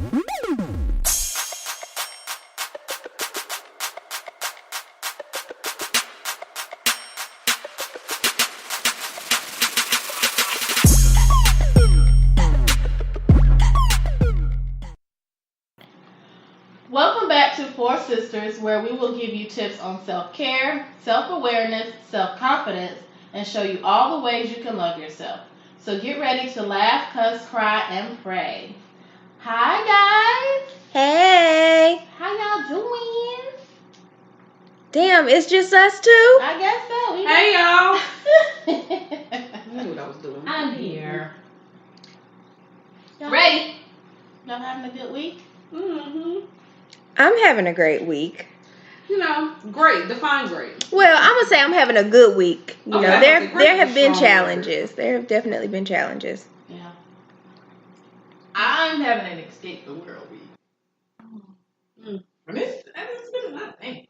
Welcome back to Four Sisters, where we will give you tips on self-care, self-awareness, self-confidence, and show you all the ways you can love yourself. So get ready to laugh, cuss, cry, and pray. Hi guys! Hey! How y'all doing? Damn, it's just us two? I guess so. Hey y'all! I knew what I was doing. I'm here. Ready? Y'all having a good week? Mm-hmm. I'm having a great week. You know, great. Define great. Well, I'm gonna say I'm having a good week. You Okay, know, okay, great there is have a been strong challenges. There have definitely been challenges. Yeah. I'm having an escape the world week. Mm. And it's been a lot of things.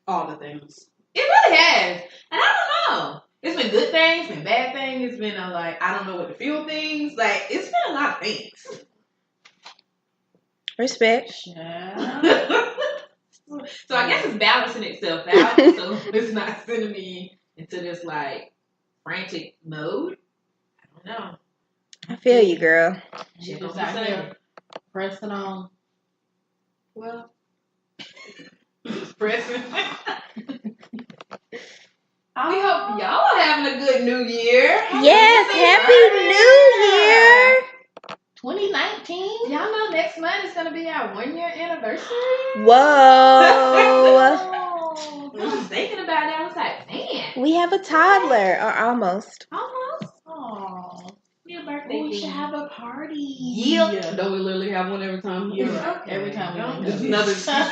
All the things. It really has. And I don't know. It's been good things, been bad things. It's been I don't know what to feel things. Like, it's been a lot of things. Respect. Yeah. So I guess it's balancing itself out. So it's not sending me into this frantic mode. I don't know. I feel you, girl. You Shit just don't be out saying. here pressing on. Well, just pressing. We hope y'all are having a good new year. Yes, Happy New Year! 2019? Y'all know next month is going to be our 1 year anniversary. Whoa! Oh, I was just thinking about it. I was like, man. We have a toddler, or almost. Almost. oh. Your birthday. We should thing. have a party. Yeah. Don't we literally have one every time? You're right. Okay. Every time we Don't make Just do another this. excuse.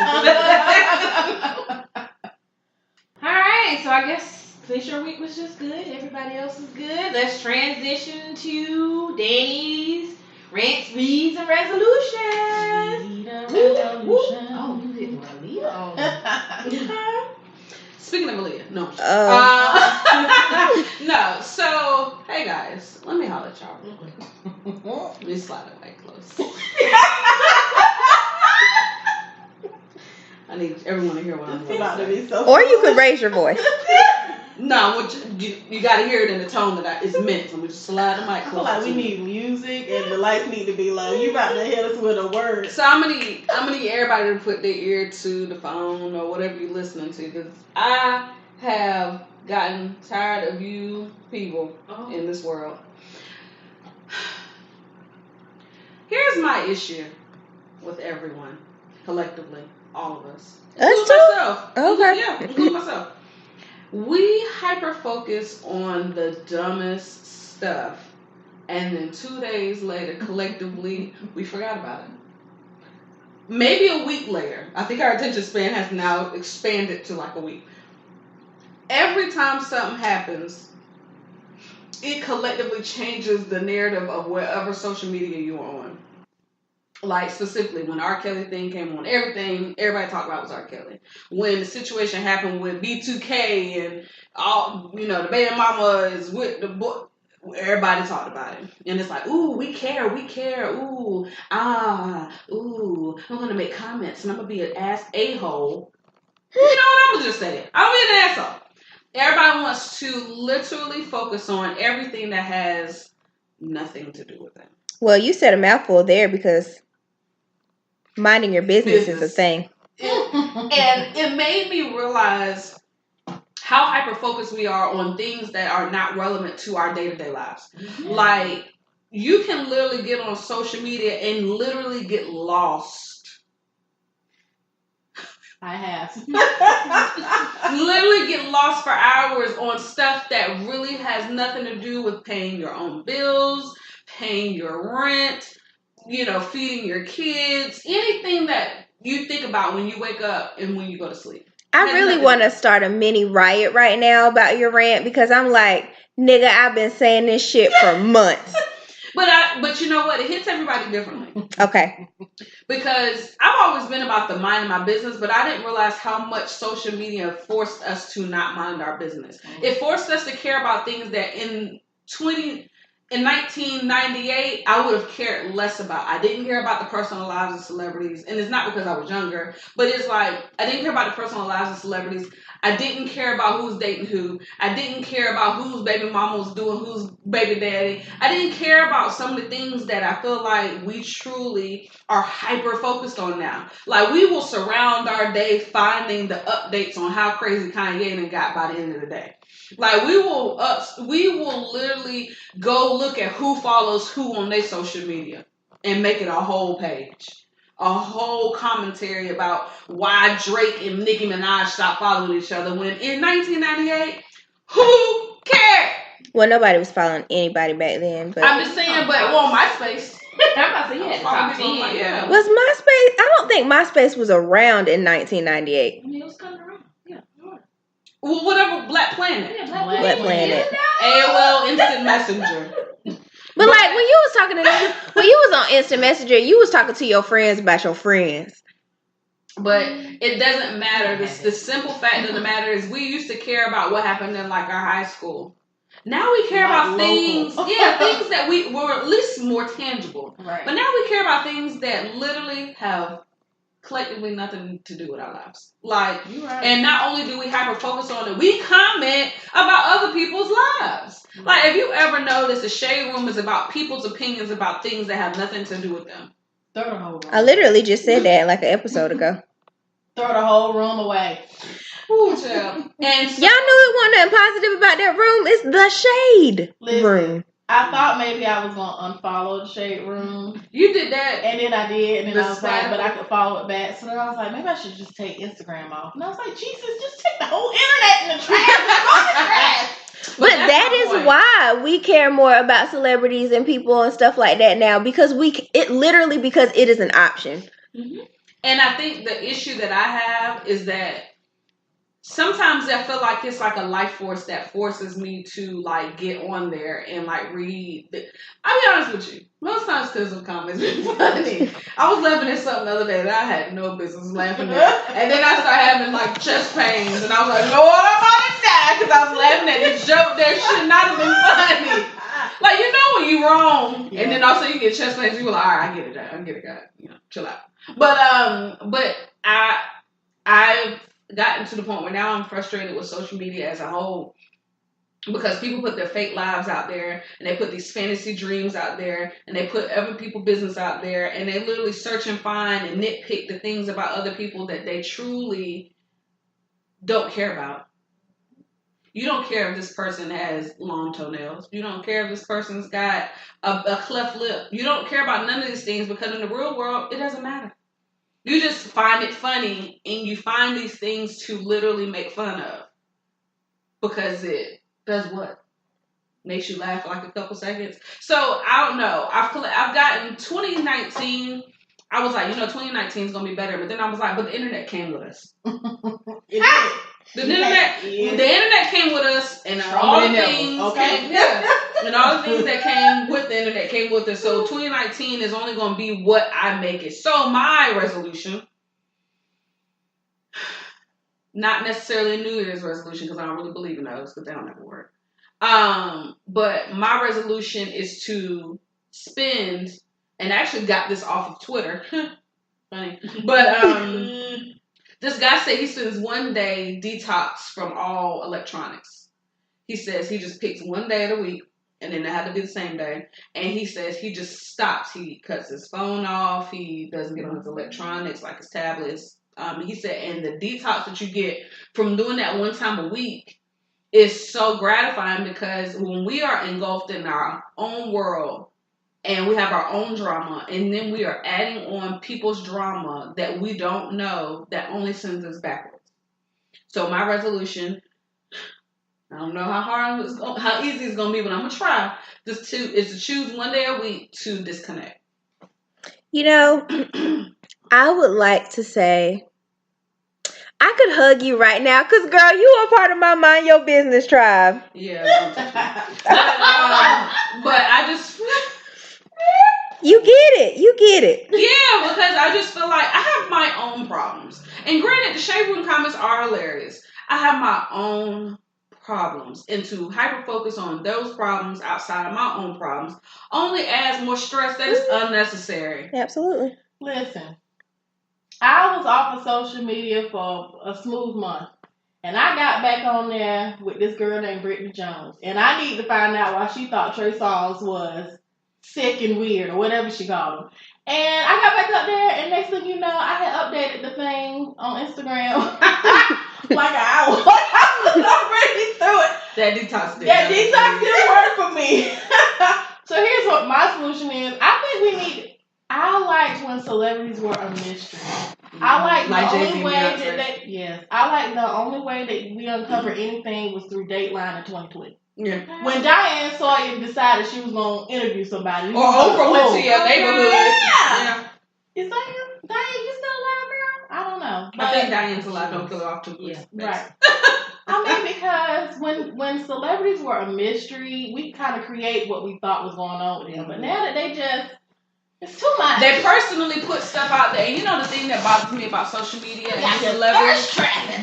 All right. So I guess since your week was just good, everybody else is good. Let's transition to Danny's rants, reads, and resolutions. Oh, you didn't want to leave. Okay. Speaking of Aaliyah, no. Oh. No, so, hey guys, let me holler at y'all real quick. Let me slide it right close. I need everyone to hear what I'm It's about to going to be so Or you could raise your voice. No, you got to hear it in the tone that it's meant. So we just slide the mic I close. feel like we need music and the lights need to be low. You about to hit us with a word. So I'm gonna need everybody to put their ear to the phone or whatever you're listening to, because I have gotten tired of you people in this world. Here's my issue with everyone, collectively, all of us, Us including too? myself. Okay. Yeah, including myself. We hyper focus on the dumbest stuff, and then 2 days later, collectively, we forgot about it. Maybe a week later. I think our attention span has now expanded to a week. Every time something happens, it collectively changes the narrative of wherever social media you are on. Like, specifically, when R. Kelly thing came on, everybody talked about was R. Kelly. When the situation happened with B2K and all, the baby mama is with the boy, everybody talked about it. And it's like, ooh, we care, ooh, ooh, I'm going to make comments and I'm going to be an ass a-hole. You know what, I'm going to just say it. I'll be an asshole. Everybody wants to literally focus on everything that has nothing to do with them. Well, you said a mouthful there because minding your business is a thing. And it made me realize how hyper-focused we are on things that are not relevant to our day-to-day lives. Mm-hmm. Like, you can literally get on social media and literally get lost. I have. Literally get lost for hours on stuff that really has nothing to do with paying your own bills, paying your rent, feeding your kids, anything that you think about when you wake up and when you go to sleep. I really want to start a mini riot right now about your rant because I'm like, nigga, I've been saying this shit for months. But you know what? It hits everybody differently. Okay. Because I've always been about the mind of my business, but I didn't realize how much social media forced us to not mind our business. It forced us to care about things that in in 1998, I would have cared less about. I didn't care about the personal lives of celebrities, and it's not because I was younger, but it's like I didn't care about the personal lives of celebrities. I didn't care about who's dating who. I didn't care about whose baby mama was doing whose baby daddy. I didn't care about some of the things that I feel like we truly are hyper focused on now. Like we will surround our day finding the updates on how crazy Kanye done got by the end of the day. Like we will literally go look at who follows who on their social media and make it a whole page. A whole commentary about why Drake and Nicki Minaj stopped following each other when in 1998, who cared? Well, nobody was following anybody back then. But I'm just saying, but MySpace. I'm about to say, yeah, top 10. Yeah. Was MySpace? I don't think MySpace was around in 1998. I mean, it was coming around. Yeah. Well, whatever, Black Planet. Yeah, Black Planet. AOL Instant Messenger. But like when you was talking to them, when you was on Instant Messenger, you was talking to your friends about your friends. But it doesn't matter. The simple fact of the matter is we used to care about what happened in like our high school. Now we care about things, things that we were at least more tangible. Right. But now we care about things that literally have collectively nothing to do with our lives. Like, and not only do we hyper focus on it, we comment about other people's lives. Right. Like, if you ever notice, the Shade Room is about people's opinions about things that have nothing to do with them. Throw the whole room. I literally just said that like an episode ago. Throw the whole room away. Ooh, child. And so, y'all knew it wasn't nothing positive about that room. It's the Shade Room. I thought maybe I was gonna unfollow the Shade Room. You did that, and then I did, and then I was like, but I Snapchat. could follow it back. So then I was like, maybe I should just take Instagram off. And I was like, Jesus, just take the whole internet in the trash. Go in the trash. But that's that my is point. why we care more about celebrities and people and stuff like that now, because because it is an option. Mm-hmm. And I think the issue that I have is that sometimes I feel like it's like a life force that forces me to like get on there and like read. I'll be honest with you. Most times because of comments been funny. I was laughing at something the other day that I had no business laughing at. And then I started having like chest pains and I was like, Lord, I'm about to die because I was laughing at this joke that should not have been funny. Like, you know when you wrong. Yeah. And then also you get chest pains, you were like, all right, I get it, God. You know, chill out. But I've gotten to the point where now I'm frustrated with social media as a whole because people put their fake lives out there and they put these fantasy dreams out there and they put other people's business out there and they literally search and find and nitpick the things about other people that they truly don't care about. You don't care if this person has long toenails. You don't care if this person's got a cleft lip. You don't care about none of these things because in the real world, it doesn't matter. You just find it funny and you find these things to literally make fun of because it does what? Makes you laugh for like a couple seconds. So I don't know. I've gotten 2019. I was like, 2019 is going to be better. But then I was like, but the internet came with us. The internet came with us, and all the things and all the things that came with the internet came with us. So 2019 is only going to be what I make it. So my resolution, not necessarily a New Year's resolution because I don't really believe in those because they don't ever work. But my resolution is to spend, and I actually got this off of Twitter. Funny, but this guy said he spends one day detox from all electronics. He says he just picks one day of the week, and then it had to be the same day. And he says he just stops. He cuts his phone off. He doesn't get on his electronics, like his tablets. He said, and the detox that you get from doing that one time a week is so gratifying because when we are engulfed in our own world, and we have our own drama, and then we are adding on people's drama that we don't know that only sends us backwards. So my resolution, I don't know how easy it's gonna be, but I'm gonna try. Is to choose one day a week to disconnect. I would like to say I could hug you right now, cause girl, you are part of my Mind Your Business tribe. Yeah, but I just. You get it. Yeah, because I just feel like I have my own problems. And granted, the Shade Room comments are hilarious. I have my own problems and to hyper focus on those problems outside of my own problems only adds more stress that is unnecessary. Absolutely. Listen, I was off of social media for a smooth month. And I got back on there with this girl named Brittany Jones. And I need to find out why she thought Trey Songz was sick and weird or whatever she called him. And I got back up there, and next thing you know, I had updated the thing on Instagram like an hour. I was already through it. That detox did. That detox didn't work for me. So here's what my solution is. I liked when celebrities were a mystery. I like the only way that I like the only way that we uncovered anything was through Dateline in 2020. Yeah. When Diane Sawyer decided she was gonna interview somebody, or Oprah went to your neighborhood. Yeah. Is Diane you still alive, girl? I don't know. I think Diane's alive. Don't kill her off too quick. Yeah, right. I mean, because when celebrities were a mystery, we kind of create what we thought was going on with them. But now that it's too much. They personally put stuff out there. You know the thing that bothers me about social media and celebrities?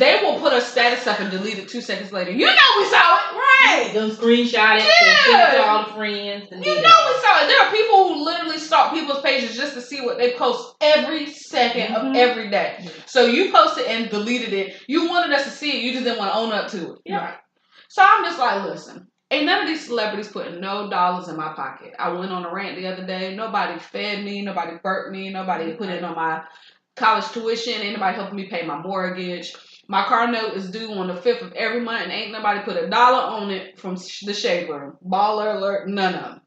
They will put a status up and delete it 2 seconds later. You know we saw it. Right. They'll screenshot it and send it to all the friends. And you know we saw it. There are people who literally stalk people's pages just to see what they post every second of every day. So you posted and deleted it. You wanted us to see it. You just didn't want to own up to it. Yeah. So I'm just like, listen. Ain't none of these celebrities putting no dollars in my pocket. I went on a rant the other day. Nobody fed me. Nobody burped me. Nobody put in on my college tuition. Ain't nobody helping me pay my mortgage. My car note is due on the 5th of every month, and ain't nobody put $1 on it from the shade room. Baller alert, none of them.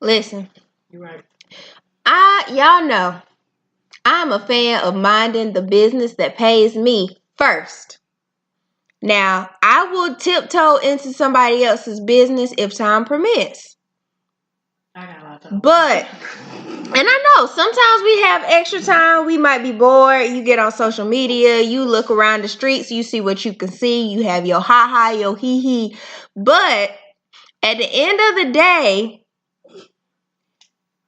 Listen. You're right. Y'all know, I'm a fan of minding the business that pays me first. Now, I will tiptoe into somebody else's business if time permits. I got a lot of time. But, and I know, sometimes we have extra time. We might be bored. You get on social media. You look around the streets. You see what you can see. You have your ha-ha, your hee-hee. But, at the end of the day,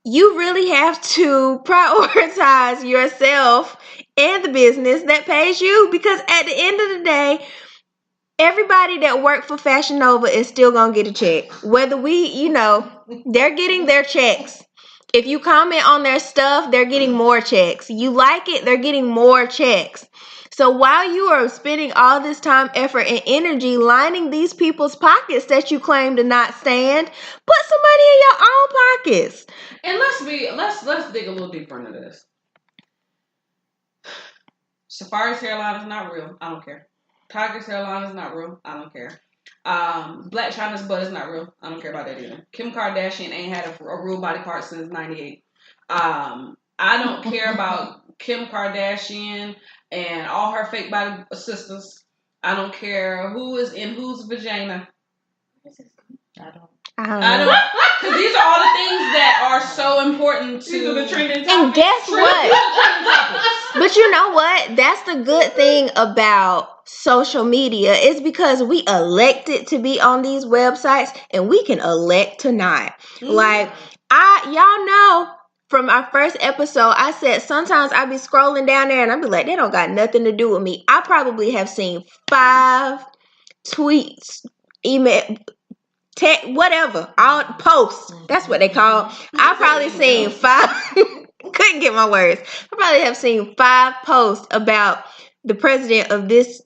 you really have to prioritize yourself and the business that pays you. Because at the end of the day, everybody that worked for Fashion Nova is still going to get a check. Whether they're getting their checks. If you comment on their stuff, they're getting more checks. You like it, they're getting more checks. So while you are spending all this time, effort, and energy lining these people's pockets that you claim to not stand, put some money in your own pockets. And let's dig a little deeper into this. Safari's hairline is not real. I don't care. Tiger's hairline is not real. I don't care. Blac Chyna's butt is not real. I don't care about that either. Kim Kardashian ain't had a real body part since 98. I don't care about Kim Kardashian and all her fake body sisters. I don't care who is in whose vagina. I don't. Because these are all the things that are so important to. These are the trending topics. And guess what? But you know what? That's the good thing about social media is because we elected to be on these websites and we can elect to not. Like, y'all know from our first episode, I said sometimes I be scrolling down there and I be like, they don't got nothing to do with me. I probably have seen 5 tweets, email, text, whatever, all posts. That's what they call. I probably seen 5. Couldn't get my words. I probably have seen 5 posts about the president of this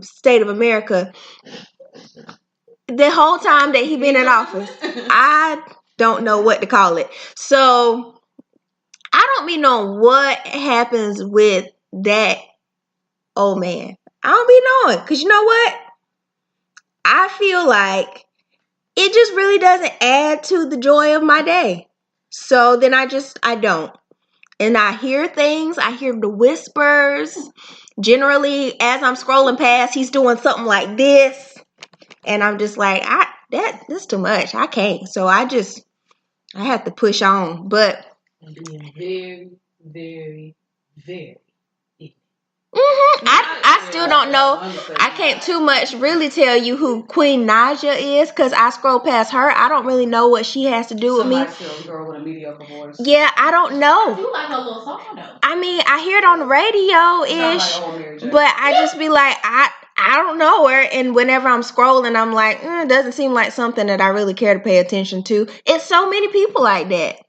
state of America the whole time that he been in office. I don't know what to call it. So I don't be knowing what happens with that old man. I don't be knowing. Because you know what? I feel like it just really doesn't add to the joy of my day. So then I don't. And I hear things. I hear the whispers. Generally, as I'm scrolling past, he's doing something like this. And I'm just like, that's too much. I can't. So I have to push on. But being very, very, very. I still don't know. I can't too much really tell you who Queen Naja is because I scroll past her. I don't really know what she has to do with me. Girl with a mediocre voice. Yeah, I don't know. I do like her little song though. I mean, I hear it on the radio-ish, but I just be like, out of nowhere, and whenever I'm scrolling, I'm like, it doesn't seem like something that I really care to pay attention to. It's so many people like that.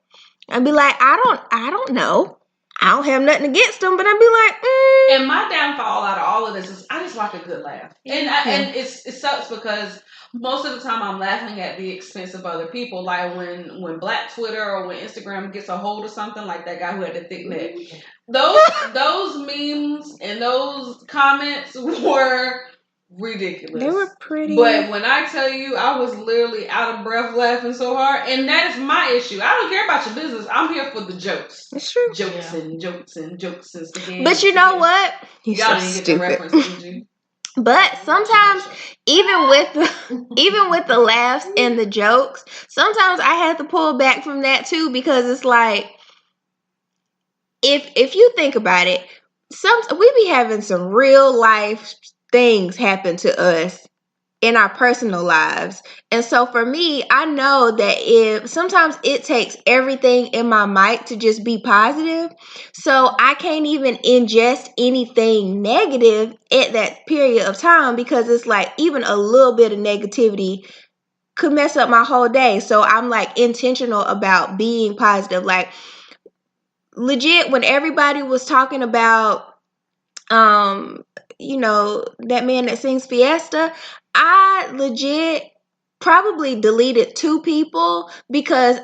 I'd be like, I don't know. I don't have nothing against them, but I'd be like, And my downfall out of all of this is I just like a good laugh, and it sucks because most of the time I'm laughing at the expense of other people. Like when Black Twitter or when Instagram gets a hold of something, like that guy who had the thick neck. Those memes and those comments were ridiculous. they were pretty. But when I tell you, I was literally out of breath laughing so hard, and that is my issue. I don't care about your business. I'm here for the jokes. It's true. Jokes and spaghetti. But you know what? You're Y'all so didn't get the stupid. reference, did you? But sometimes, even with the laughs and the jokes, sometimes I have to pull back from that too, because it's like, if you think about it, we be having some real life things happen to us in our personal lives. And so for me, I know that if sometimes it takes everything in my might to just be positive. So I can't even ingest anything negative at that period of time, because it's like even a little bit of negativity could mess up my whole day. So I'm like intentional about being positive. Like legit, when everybody was talking about that man that sings Fiesta, I legit probably deleted 2 people, because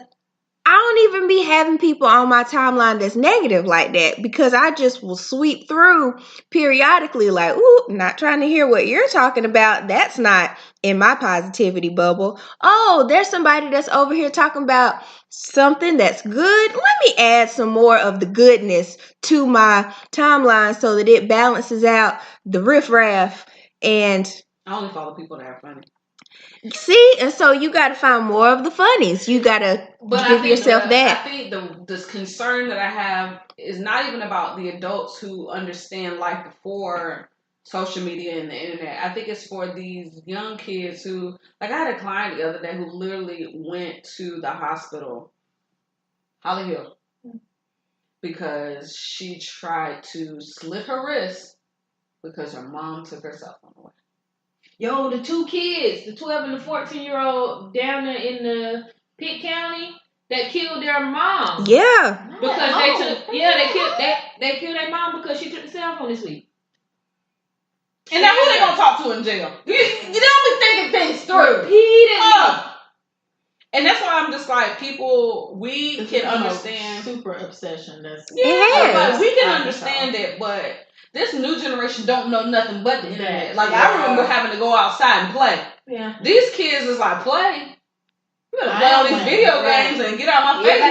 I don't even be having people on my timeline that's negative like that, because I just will sweep through periodically like, ooh, not trying to hear what you're talking about. That's not in my positivity bubble. Oh, there's somebody that's over here talking about something that's good. Let me add some more of the goodness to my timeline so that it balances out the riffraff. And I only follow people that are funny. see, and so you got to find more of the funnies. You got to give yourself that. I think the concern that I have is not even about the adults who understand life before social media and the internet. I think it's for these young kids who, like, I had a client the other day who literally went to the hospital, Holly Hill, because she tried to slit her wrist because her mom took her cell phone away. Yo, the 2 kids, the 12 and the 14-year-old down there in the Pitt County that killed their mom. Yeah. Because they killed their mom because she took the cell phone this week. And now who they gonna talk to in jail? You don't be thinking things through. Repeatedly. And that's why I'm just like, people, we can understand. Super obsession. That's like, we can understand it, but this new generation don't know nothing but the internet. Like, I remember having to go outside and play. Yeah. These kids is like, play. You better play all these video games and get out my face.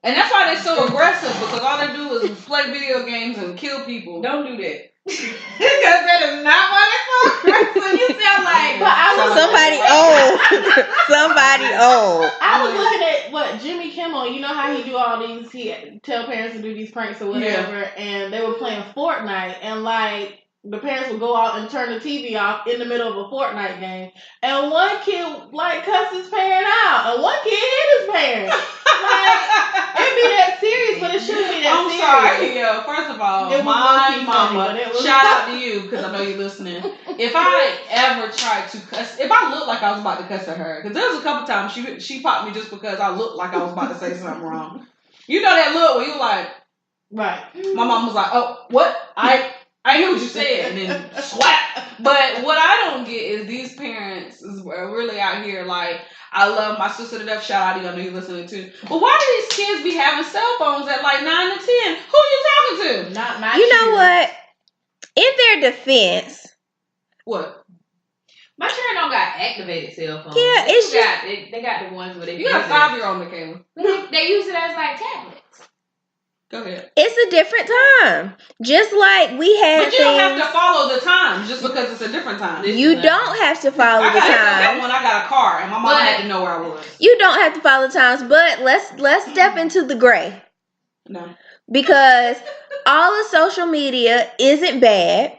And that's why they're so aggressive, because all they do is play video games and kill people. Don't do that. Because that is not what it's for. So you sound like somebody old. Somebody old. I was looking at what Jimmy Kimmel, you know how he do all these, he tell parents to do these pranks or whatever, and they were playing Fortnite, and like the parents would go out and turn the TV off in the middle of a Fortnite game, and one kid like cussed his parent out, and one kid hit his parent. Like, it'd be that serious, but it shouldn't be that serious. I'm sorry. Yeah, first of all, my mama, shout out to you, because I know you're listening. If I ever tried to cuss, if I looked like I was about to cuss at her, because there was a couple times she popped me just because I looked like I was about to say something wrong. You know that look where you like, right. My mom was like, oh, what? I hear what you said, and then slap. But what I don't get is these parents are really out here like, I love my sister to death. Shout out to you. I know you're listening too. But why do these kids be having cell phones at like 9 to 10? Who are you talking to? Not my You know what? In their defense. What? My children don't got activated cell phones. Yeah, they got the ones where they You got a 5-year-old, Michaela. They use it as like tablets. Go ahead. It's a different time. Just like we had. But you don't have to follow the times just because it's a different time. You don't have to follow the times. When I got a car and my mom had to know where I was. You don't have to follow the times, but let's step into the gray. No. Because all of social media isn't bad.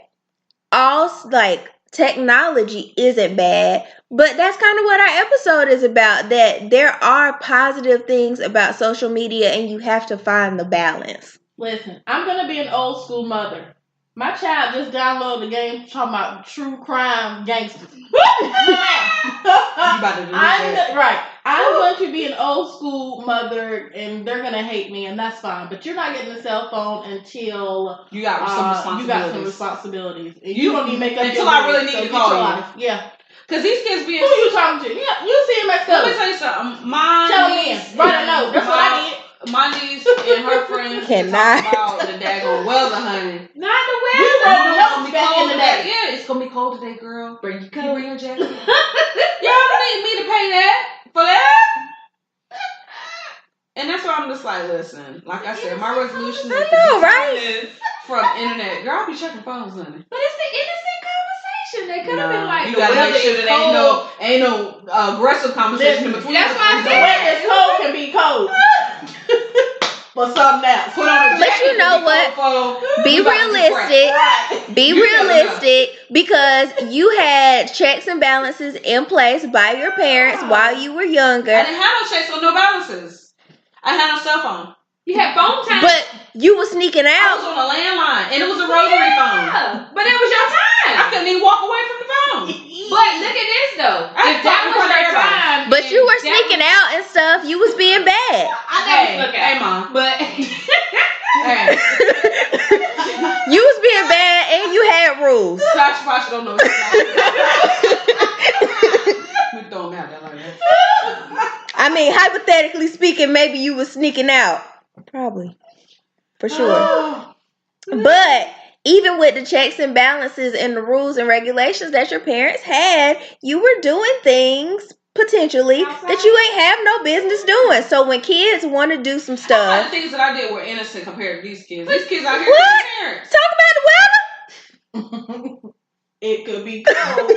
All like technology isn't bad. But that's kind of what our episode is about, that there are positive things about social media and you have to find the balance. Listen, I'm going to be an old school mother. My child just downloaded the game talking about true crime gangsters. You about to do that. Right. I'm going to be an old school mother, and they're going to hate me, and that's fine. But you're not getting a cell phone until You got some responsibilities. you got some responsibilities. And you don't need to make up until your I mind, really need so to get call your you. life. Yeah. Because these kids be Who you talking to? Yeah, you see him at Let me school. tell you something. My Tell me. niece, Write a note. That's what I did. My niece and her friends Cannot. talk about the daggone weather, honey. Not the We weather. wrote It's notes gonna be back cold in the today. day. Yeah, it's gonna be cold today, girl. Bring your Can you coat. bring your jacket? Y'all don't need me to pay that for that. And that's why I'm just like, listen, like I said, my resolution is I to know, be right? this from internet. Girl, I'll be checking phones, honey. But it's the innocent conversation. They could have been like, you the gotta weather make sure is that cold. ain't no aggressive conversation in between. That's why I The said- weather is cold can be cold. For something else. Put on a But jacket. you know what? Be realistic. Right. Be You never realistic because you had checks and balances in place by your parents while you were I younger. didn't have no checks or no balances. I had no cell phone. You had phone time. But you were sneaking I was out. on a landline, and it was a rotary phone. Yeah, but it was your I time. couldn't even walk away from the phone. But look at this though. I If that talked in was front of your everybody. time, But you were that sneaking was- out and stuff. You was being bad. I never snuck Hey, out. Mom. But Hey, You was being bad and you had rules. Sasha don't know. We throw him out there like that. I mean, hypothetically speaking, maybe you was sneaking out. Probably. For sure. But even with the checks and balances and the rules and regulations that your parents had, you were doing things potentially that you ain't have no business doing. So when kids want to do some A lot of stuff, things that I did were innocent compared to these kids. These kids out here What? with parents. talk about the weather. It could be cold.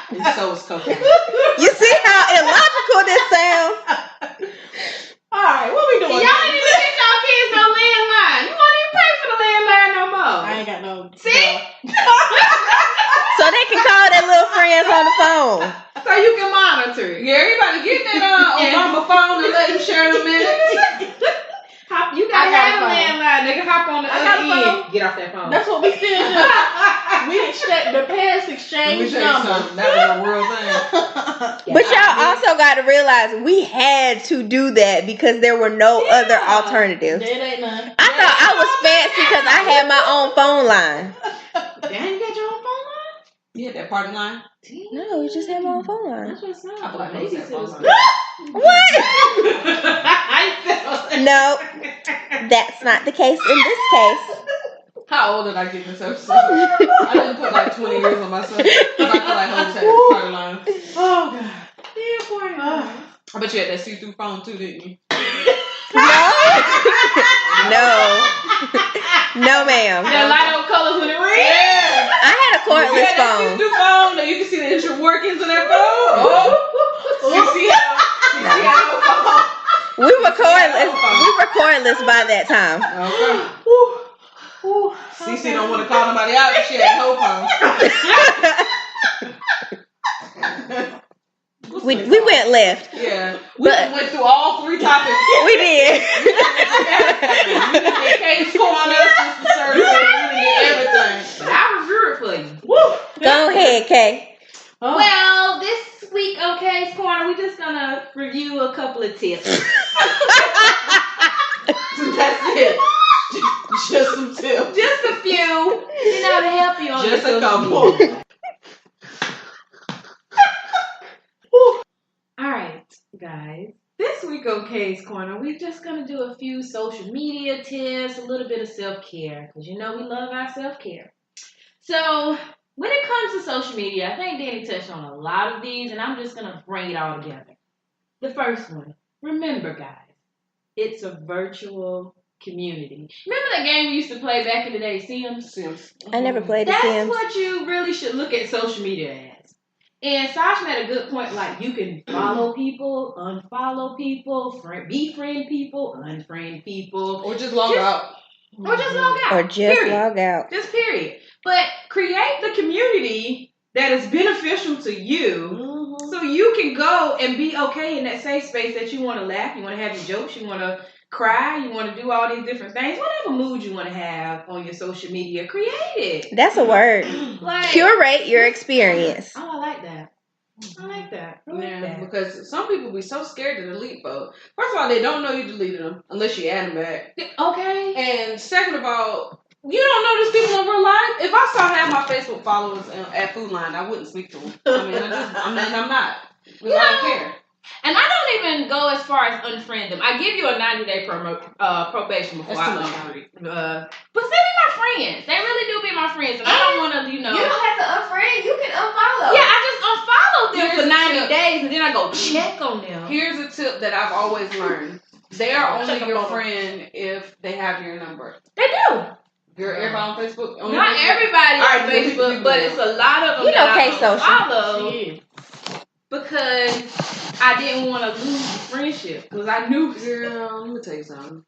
And so is cocaine. You see how illogical this sounds? Alright, what we doing? y'all ain't even get y'all kids no landline. You won't even pay for the landline no more. I ain't got no. See? So they can call their little friends on the phone. So you can monitor it. Yeah, everybody get that Obama phone and let him share them minutes. Hop, you I gotta got have a a phone. landline. They can hop on the I got other a phone. end. Get off that phone. That's what we still do. We exchange the parents Let me exchange tell you numbers. something. That was a real thing. But y'all also got to realize we had to do that because there were no other alternatives. There ain't none. I thought I was fancy because I had my own phone line. Damn, you got your own phone line? You hit that party line? No, you just had my own phone line. That's what's up. I thought it was that phone line. What? I felt No, that's not the case in this case. How old did I get this episode? I didn't put like 20 years on myself. Because I feel like whole time party line. Oh god. Yeah, boy. I bet you had that see-through phone too, didn't you? No, ma'am. That light on colors when it rings. Yeah. I had a You cordless had that phone. see-through phone that you can see the inner workings of that phone. Oh. You see how We were cordless by that time. Okay. Ooh. CC don't want to call nobody out if she had no phone. We went left. Yeah. We But- went through all three topics. We did. In case corners, sister service, we did everything. But I review it for you. Woo. Go ahead, Kay. Oh. Well, this week, OK's Corner, we're just gonna review a couple of tips. That's it. Just some tips. Just a few, to help you on Just your a social couple. media. All right, guys. This week, OK's Corner, we're just gonna do a few social media tips, a little bit of self-care, because you know we love our self-care. So, when it comes to social media, I think Danny touched on a lot of these, and I'm just gonna bring it all together. The first one, remember, guys, it's a virtual community. Remember that game we used to play back in the day, Sims? Sims. I never played The That's Sims. what you really should look at social media as. And Sasha made a good point, like you can follow people, unfollow people, befriend people, unfriend people, Or just log out. or just log out. Or just period. log out. Just period. But create the community that is beneficial to you, so you can go and be okay in that safe space that you want to laugh, you want to have your jokes, you want to cry, you want to do all these different things, whatever mood you want to have on your social media, create it. That's a word. Like, Curate your experience. oh, I like that. I like that. I like Yeah, that. because some people be so scared to delete folks. First of all, they don't know you deleted them unless you add them back. Okay. And second of all, you don't know these people in real life. If I saw half my Facebook followers at Food Line, I wouldn't speak to them. I'm not. Because I don't care. And I don't even go as far as unfriend them. I give you a 90-day probation before That's I too much. unfriend. But they be my friends. They really do be my friends. And I don't want to, You don't have to unfriend. You can unfollow. Yeah, I just unfollow them Here's for the 90 tip. days and then I go check on them. Here's a tip that I've always learned. They are Check only up your on them. friend if they have your number. They do. You're everybody on Facebook? On Not your everybody All right, on then Facebook, we but know. it's a lot of them You know that I K-Social. unfollow Shit. because I didn't want to lose the friendship because I knew. Girl, let me tell you something.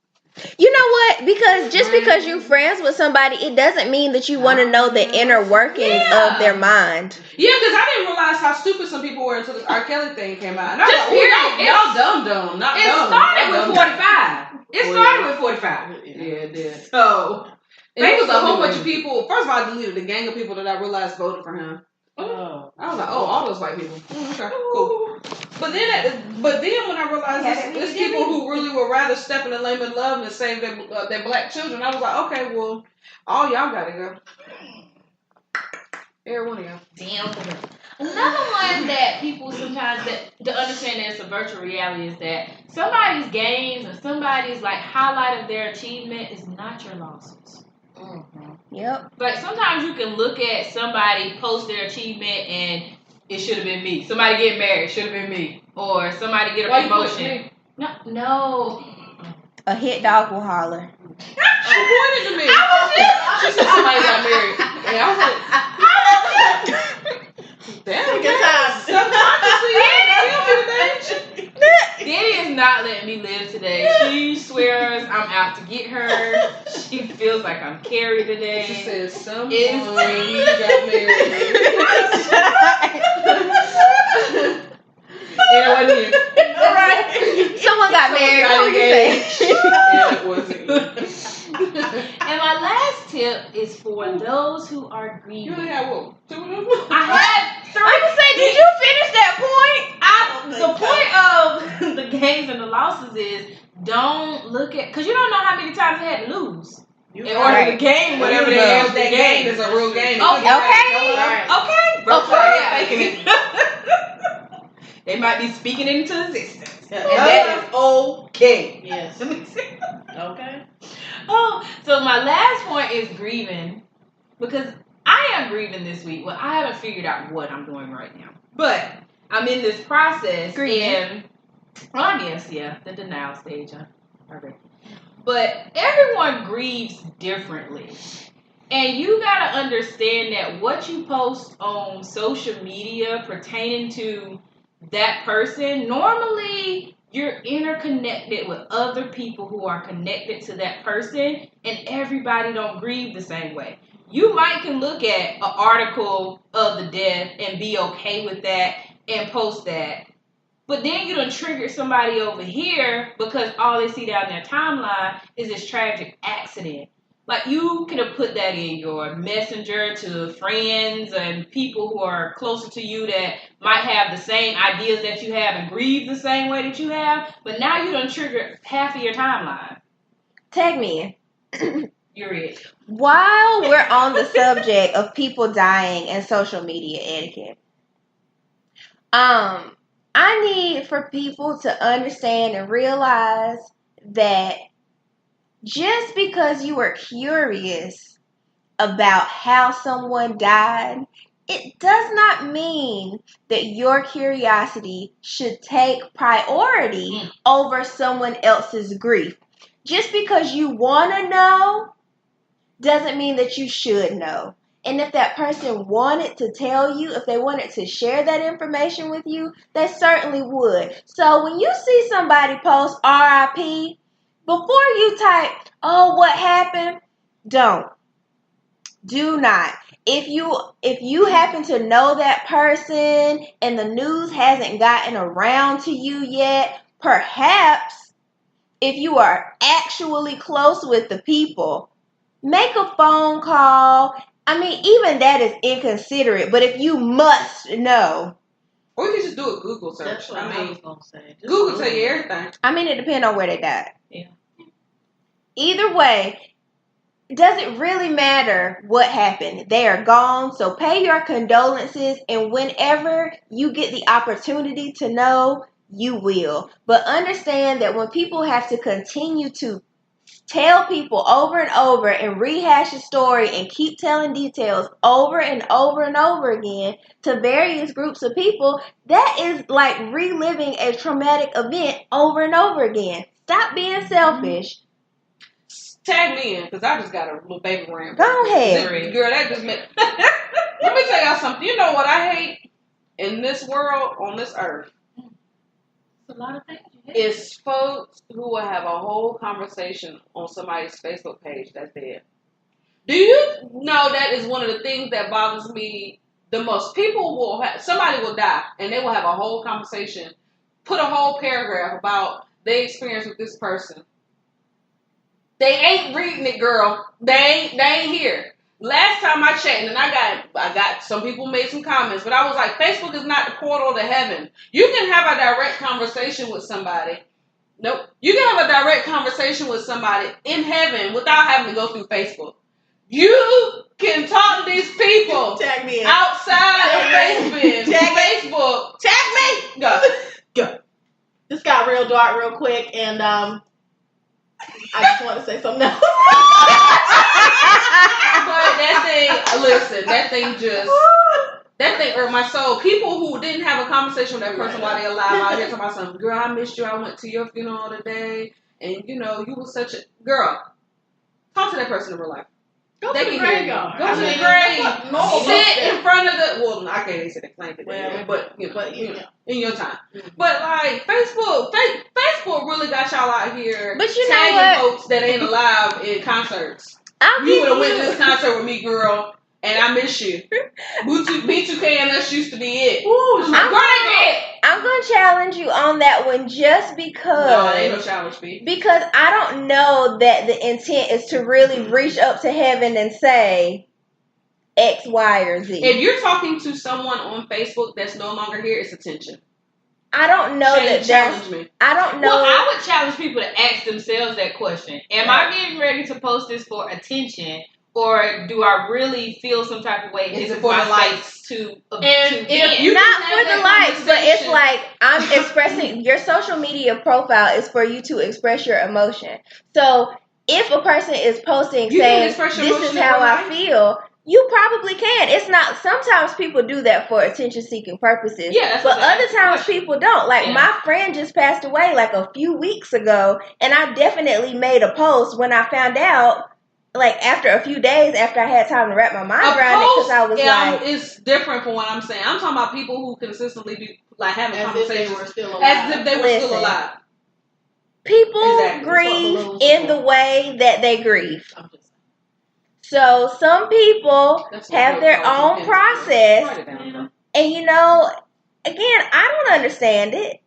You know what? Because just because you're friends with somebody, it doesn't mean that you want to know the inner workings of their mind. Yeah, because I didn't realize how stupid some people were until the R. Kelly thing came out. And I was Just like, period. ooh, y'all dumb. Not It dumb. started Y'all with dumb. 45. It Oh, started yeah. with 45. Yeah, it did. So, And it was a whole Facebook bunch of people. First of all, I deleted a gang of people that I realized voted for him. Oh. I was like, oh, all those white people. Okay, cool. But then when I realized there's people who really would rather step in the lane of love than save their black children, I was like, okay, well, all y'all gotta go. Every one of y'all. damn. Another one that people sometimes to understand that it's a virtual reality is that somebody's gains and somebody's like highlight of their achievement is not your losses. Yep. Like sometimes you can look at somebody post their achievement and it should have been me. Somebody get married, should have been me. Or somebody get a Why you pushing promotion. me? No. A hit dog will holler. She pointed to me. She said somebody got married. And I was like, damn, Good time. subconsciously, Danny is not letting me live today. She swears I'm out to get her. She feels like I'm carried today. she said someone Is- got married. And it wasn't you. Right. Someone got married. got What engaged. you say? And it wasn't you. And my last tip is for those who are You grieving. only had what? 2 of them? I had three. I was saying, did you finish that point? The point of the gains and the losses is don't look at, because you don't know how many times they had to lose in order Right. to gain whatever Whatever they have that game is a real game. Okay. Bro, Okay. yeah. They might be speaking into existence. Yeah. And that is okay. Yes. Okay. Oh, so my last point is grieving. Because I am grieving this week. Well, I haven't figured out what I'm doing right now. But I'm in this process. Grieving. And, well, I guess, yeah, the denial stage. Okay. But everyone grieves differently. And you gotta understand that what you post on social media pertaining to that person, normally you're interconnected with other people who are connected to that person, and everybody don't grieve the same way. You might can look at an article of the death and be okay with that and post that. But then you done trigger somebody over here because all they see down their timeline is this tragic accident. Like, you could have put that in your messenger to friends and people who are closer to you that might have the same ideas that you have and grieve the same way that you have. But now you done triggered half of your timeline. Tag me in. You're it. While we're on the subject of people dying and social media etiquette, I need for people to understand and realize that just because you were curious about how someone died, it does not mean that your curiosity should take priority over someone else's grief. Just because you want to know doesn't mean that you should know. And if that person wanted to tell you, if they wanted to share that information with you, they certainly would. So when you see somebody post RIP, before you type, oh, what happened? Don't. Do not. If you happen to know that person and the news hasn't gotten around to you yet, perhaps if you are actually close with the people, make a phone call. I mean, even that is inconsiderate, but if you must know. Or you can just do a Google search. That's what I was gonna say. Just Google tell you everything. I mean, it depends on where they died. Yeah. Either way, does it really matter what happened? They are gone, so pay your condolences, and whenever you get the opportunity to know, you will. But understand that when people have to continue to tell people over and over and rehash a story and keep telling details over and over and over again to various groups of people, that is like reliving a traumatic event over and over again. Stop being selfish. Tag me in, because I just got a little baby rant. Go ahead. Girl, that just meant... Let me tell y'all something. You know what I hate in this world, on this earth? a lot of things. Is folks who will have a whole conversation on somebody's Facebook page that's dead. Do you know that is one of the things that bothers me the most? People will somebody will die and they will have a whole conversation, put a whole paragraph about their experience with this person. They ain't reading it, girl. They ain't here. Last time I checked, and I got some people made some comments, but I was like, Facebook is not the portal to heaven. You can have a direct conversation with somebody. Nope. You can have a direct conversation with somebody in heaven without having to go through Facebook. You can talk to these people Tag me in. outside of Facebook. Facebook. Tag me. Go. This got real dark real quick, and I just want to say something else. But that thing hurt my soul. People who didn't have a conversation with that person while they're alive out here talking about something. Girl, I missed you. I went to your funeral today, and you were such a girl. Talk to that person in real life. Go to the graveyard. Go to the grave. Sit in front of the. Well, I can't even sit and claim it, but in your time. Mm-hmm. But like Facebook really got y'all out here. But you know tagging what? folks that ain't alive in concerts. I'll You give would have you. went to this concert with me, girl, and I miss you. B2K and us used to be it. Ooh, I'm gonna challenge you on that one just because. No, it ain't no challenge, B. Because I don't know that the intent is to really reach up to heaven and say X, Y, or Z. If you're talking to someone on Facebook that's no longer here, it's attention. I don't know that Challenge me. I don't know. Well, I would challenge people to ask themselves that question. Am I getting ready to post this for attention, or do I really feel some type of way? Is it This for my the likes? space to if you not can have for the that likes, but it's conversation- like I'm expressing. Your social media profile is for you to express your emotion. So if a person is posting You can saying express your this emotion is in how real I life. feel, you probably can. It's not. Sometimes people do that for attention-seeking purposes. Yeah, that's but what I other asked the times question. people don't. Like Yeah. my friend just passed away like a few weeks ago, and I definitely made a post when I found out. Like after a few days after I had time to wrap my mind around it, because I was like, it's different from what I'm saying. I'm talking about people who consistently be like having as if they conversations were still alive. as if they were Listen. still alive. people Exactly. grieve That's what in balloons are the way that they grieve. I'm just So some people That's what have their those own things are. process, Write it down, bro. and again, I don't understand it.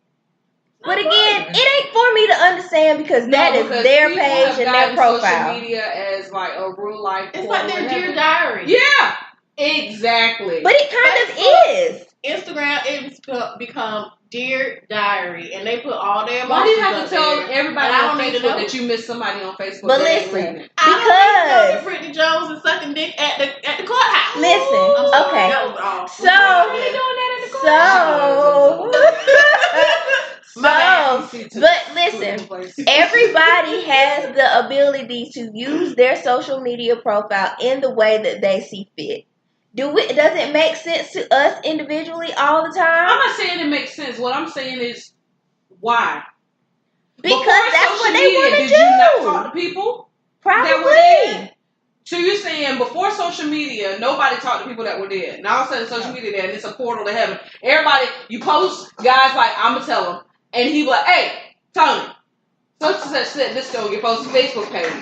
But again, it ain't for me to understand because that is because their people page have and their gotten profile. social media as like a real life. It's like their portal. dear diary. Yeah, exactly. But it kind of is. Instagram, it's become Dear Diary, and they put all their emotions Why do you have up to tell there. everybody And I on don't need to Facebook know. that you miss somebody on Facebook? But that ain't listen, reading it? I don't need to know because that Brittany Jones is sucking dick at the courthouse. listen, I'm sorry, okay. that was all. So, but listen, everybody has the ability to use their social media profile in the way that they see fit. Does it make sense to us individually all the time? I'm not saying it makes sense. What I'm saying is why. Because Before that's social what they media, want to did you not do. talk to people that were Probably. dead? So you're saying before social media, nobody talked to people that were dead. Now all of a sudden social media there, and it's a portal to heaven. Everybody, you post, guys like, I'm going to tell him. And he be like, hey, Tony, such and such said this on your post Facebook page.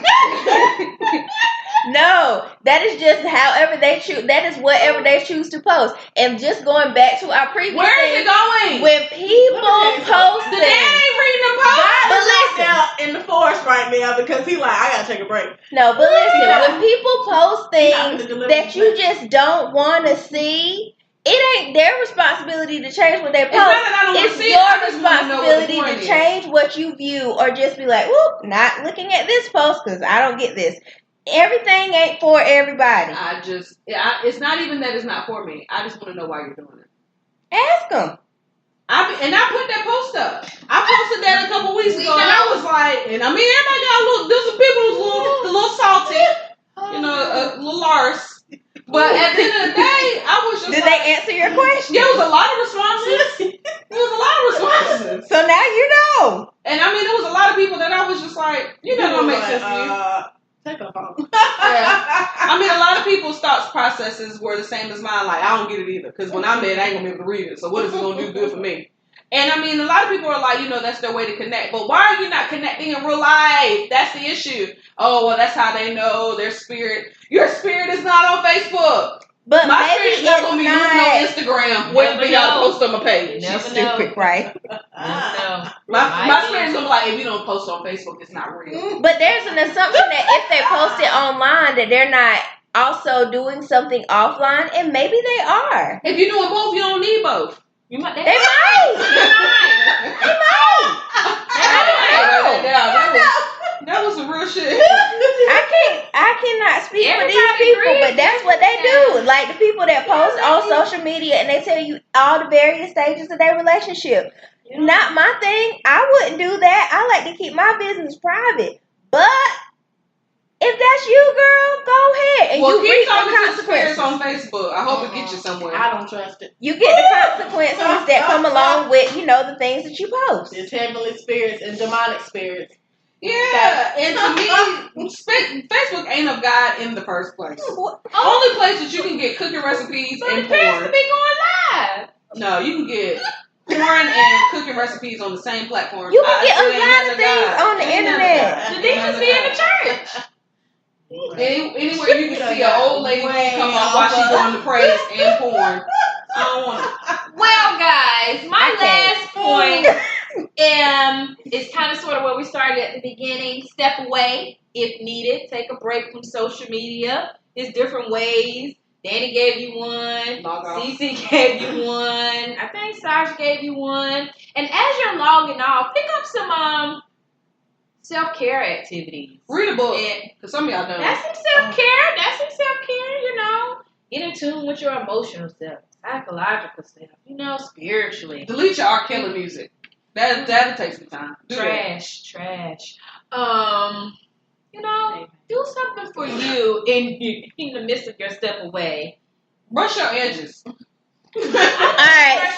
No, that is just however they choose. That is whatever they choose to post. And just going back to our previous Where is thing, it going? when people Let me tell you something. post The dad ain't reading the post. But God is listen. out there in the force right now because he like, I gotta take a break. No, but listen, when people post He not things finna deliver that you the just don't want to see, it ain't their responsibility to change what they post. It's not that I don't want It's to see it. I your just want to know what the responsibility point to is. change what you view, or just be like, "Whoop, not looking at this post because I don't get this." Everything ain't for everybody. It's not even that it's not for me. I just want to know why you're doing it. Ask them. I put that post up. I posted that a couple weeks ago, and I was like, and I mean, everybody got a little. There's some people who's a little salty, you know, a little Lars. But at the end of the day, I was just. Did like, they answer your question? There was a lot of responses. So now you know. And I mean, there was a lot of people that I was just like, you know, don't make sense to me. Take a phone. Yeah. I mean, a lot of people's thoughts processes were the same as mine. Like, I don't get it either. Because when I'm dead, I ain't going to be able to read it. So what is it going to do good for me? And I mean, a lot of people are like, you know, that's their way to connect. But why are you not connecting in real life? That's the issue. Oh, well, that's how they know their spirit. Your spirit is not on Facebook. But My maybe spirit's not going to be using on Instagram waiting for y'all to post on my page. Never She's know. stupid, right? No. My spirit's going to be like, if you don't post on Facebook, it's not real. But there's an assumption that if they post it online, that they're not also doing something offline, and maybe they are. If you're doing both, you don't need both. You might. They might. They might. That was some real shit. I cannot speak for these people, but that's what they do. Like the people that post on social media and they tell you all the various stages of their relationship. Not my thing. I wouldn't do that. I like to keep my business private. But if that's you, girl, go ahead and you keep reap the talking to consequences. spirits on Facebook. I hope it gets you somewhere. I don't trust it. You get the consequences that come along with, you know, the things that you post. It's heavenly spirits and demonic spirits. Yeah, and to me, Facebook ain't of God in the first place. Only place that you can get cooking recipes and Parents porn. could be going live. No, you can get porn and cooking recipes on the same platform. You can get a lot of things on the internet. The demons be in the church. Anywhere you can see an old lady come on while she's doing the praise and porn. I don't want it. Well, guys, my last point is kind of sort of where we started at the beginning. Step away if needed. Take a break from social media. There's different ways. Danny gave you one. Cece gave you one. I think Sasha gave you one. And as you're logging off, pick up some self-care activities. Read a book. Because some of y'all don't. That's some self-care. You know. Get in tune with your emotional self, psychological self, you know, spiritually. Delete your R. Kelly music. That'll take some time. Trash. You know, do something for you in the midst of your step away. Brush your edges. All right,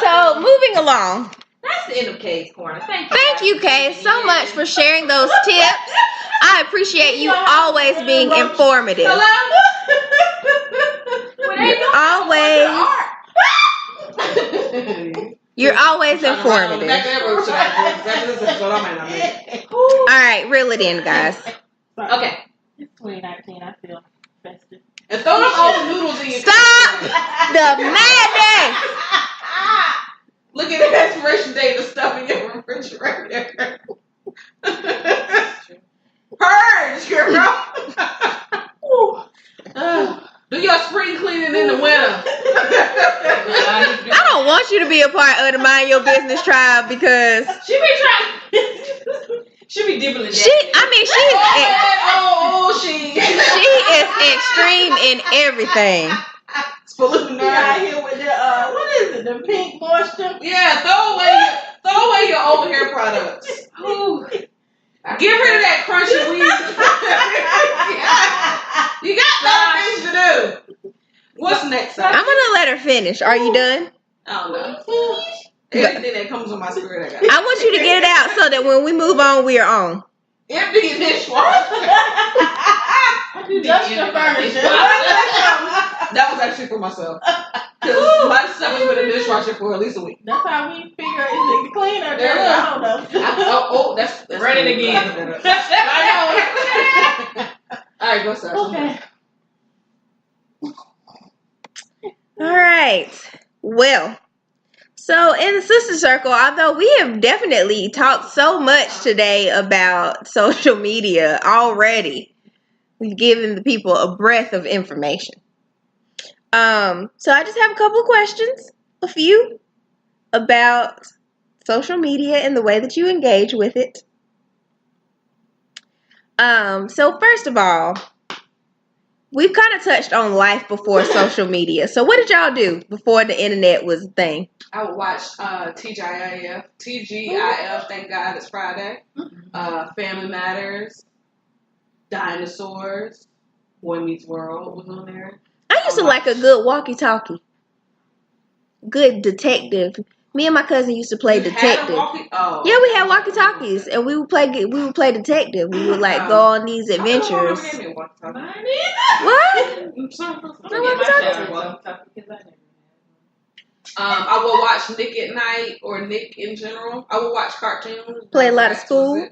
so moving along. That's the end of Kay's Corner. Thank you, Kay, so much for sharing those tips. I appreciate you always being informative. You're always informative. All right, reel it in, guys. Okay. It's 2019. I feel festive. And throw them old noodles in your Stop the madness. Look at the expiration date of stuff in your refrigerator. Purge, girl. Do your spring cleaning in the winter. I don't want you to be a part of the Mind Your Business tribe because she be dibbling. She is extreme in everything. Out here with the what is it? The pink moisture. Yeah, throw away your old hair products. Ooh. Get rid of that crunchy weed. You got better things to do. What's next? I'm gonna let her finish. Are you done? I don't know. Anything that comes on my spirit, I got. I want you to get it out so that when we move on, we are on. Empty your dishwasher. Dust your furniture. That was actually for myself. Because my stuff has been in the dishwasher for at least a week. That's how we figure is it clean or dirty? I don't know. That's run it again. I know. All right, go Sasha. Okay. All right. Well, So in the sister circle, although we have definitely talked so much today about social media already, we've given the people a breadth of information. So I just have a couple of questions, a few, about social media and the way that you engage with it. So first of all, we've kind of touched on life before social media. So what did y'all do before the internet was a thing? I would watch TGIF, thank God it's Friday. Family Matters, Dinosaurs, Boy Meets World was on there. I used to like a good walkie-talkie. Good detective. Me and my cousin used to play detective. Yeah, we had walkie-talkies, and we would play detective. We would like go on these adventures. What? I would watch Nick at Night or Nick in general. I would watch cartoons. Play a lot of school.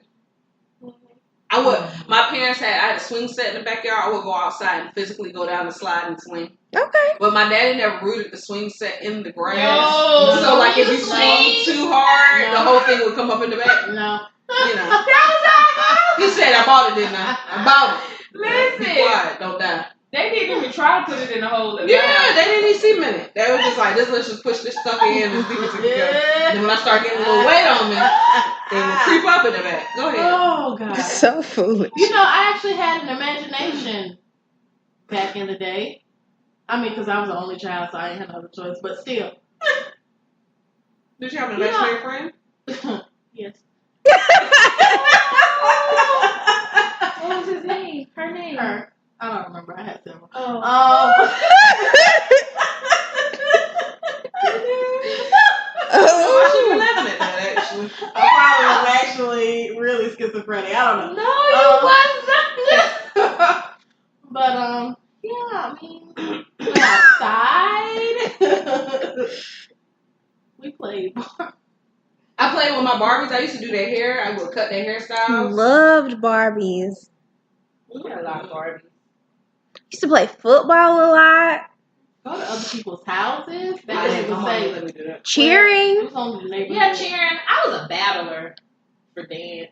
My parents I had a swing set in the backyard. I would go outside and physically go down the slide and swing. Okay. But my daddy never rooted the swing set in the grass. No. So like if you swung too hard, the whole thing would come up in the back. No. You know. He said I bought it, didn't I? I bought it. Listen. Be quiet, don't die. They didn't even try to put it in the hole. Yeah, they didn't even cement it. They was just like, let's just push this stuff in and see what's together. And then when I start getting a little weight on me, they will creep up in the back. Go ahead. Oh, God. So foolish. You know, I actually had an imagination back in the day. I mean, because I was the only child, so I ain't had no other choice. But still. Did you have an imaginary friend? Yes. What was his name? Her name? Her. I don't remember. I had several. Oh. Why should be laughing at that, actually? I probably was actually really schizophrenic. I don't know. No, you wasn't. But yeah, I mean, we went outside. We played. I played with my Barbies. I used to do their hair. I would cut their hairstyles. Loved Barbies. We had a lot of Barbies. Used to play football a lot. Go to other people's houses. I That didn't was know say. let me do that. Cheering. It was on the neighborhood. Yeah, cheering. I was a battler for dance.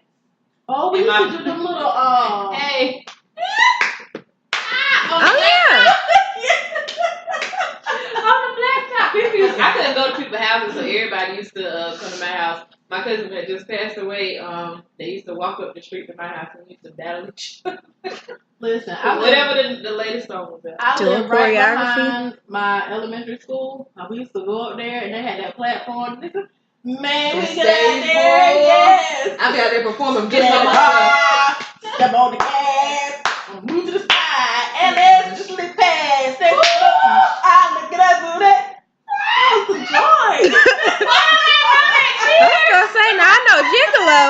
Oh, we used to do them little Hey. Oh yeah. On the blacktop. I couldn't go to people's houses, so everybody used to come to my house. My cousin had just passed away. They used to walk up the street to my house and we used to battle each other. Listen, Whatever the latest song was at. I Doing lived right choreography? behind my elementary school. We used to go up there and they had that platform. Man, we get out there, yes. I be out there performing Get just by in the myself. car, step on the gas, move to the side, and let's just slip past. Say, I look at us do that. That was the joy. I was gonna say, now I know Gigolo.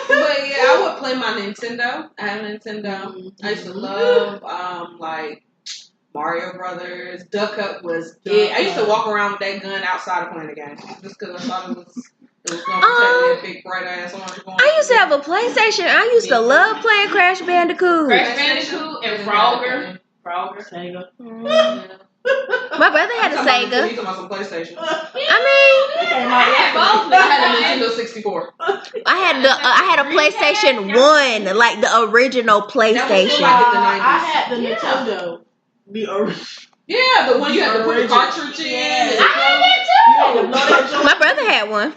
But yeah, I would play my Nintendo. I had a Nintendo. I used to love like Mario Brothers. Duck Up was it. I used to walk around with that gun outside of playing the game just because I thought it was gonna protect me, a big bright ass orange going. I used to have a PlayStation. I used to love playing Crash Bandicoot. Crash Bandicoot and Frogger. Sega. My brother had a You Sega. talking about some PlayStation? I I had both. I had a Nintendo 64. mean, I had a PlayStation 1, like the original PlayStation. Like in the 90s. I had the Nintendo. The original. Yeah, the one you had to put the cartridge in. Yeah. And I had that too. My brother had one.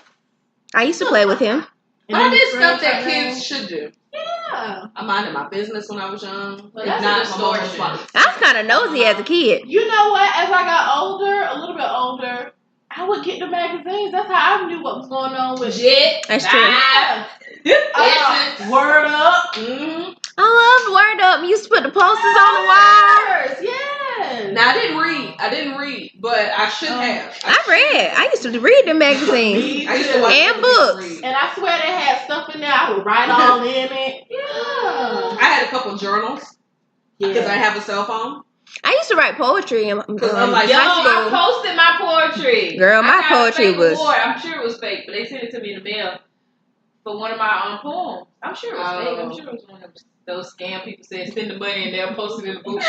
I used to play with him. But I did stuff that kids should do. Yeah. I minded my business when I was young. Well, If that's not, a my mom was distortion. like, I was kind of nosy as a kid. You know what? As I got older, a little bit older, I would get the magazines. That's how I knew what was going on with Jet. That's true. Essence. Word Up. mm-hmm. I loved Word Up. You used to put the posters on the wall. Yes. Now I didn't read, but I should have. I read. I used to read the magazines. I used to watch And other books. people read. And I swear they had stuff in there. I would write all in it. Yeah. I had a couple journals because I have a cell phone. I used to write poetry in Because I'm like, Yo, high I school. posted my poetry. Girl, my I got a poetry fake was- award. I'm sure it was fake, but they sent it to me in the mail for one of my poems. I'm sure it was fake. I'm sure it was one of them those scam people said send the money and they'll post it in the book.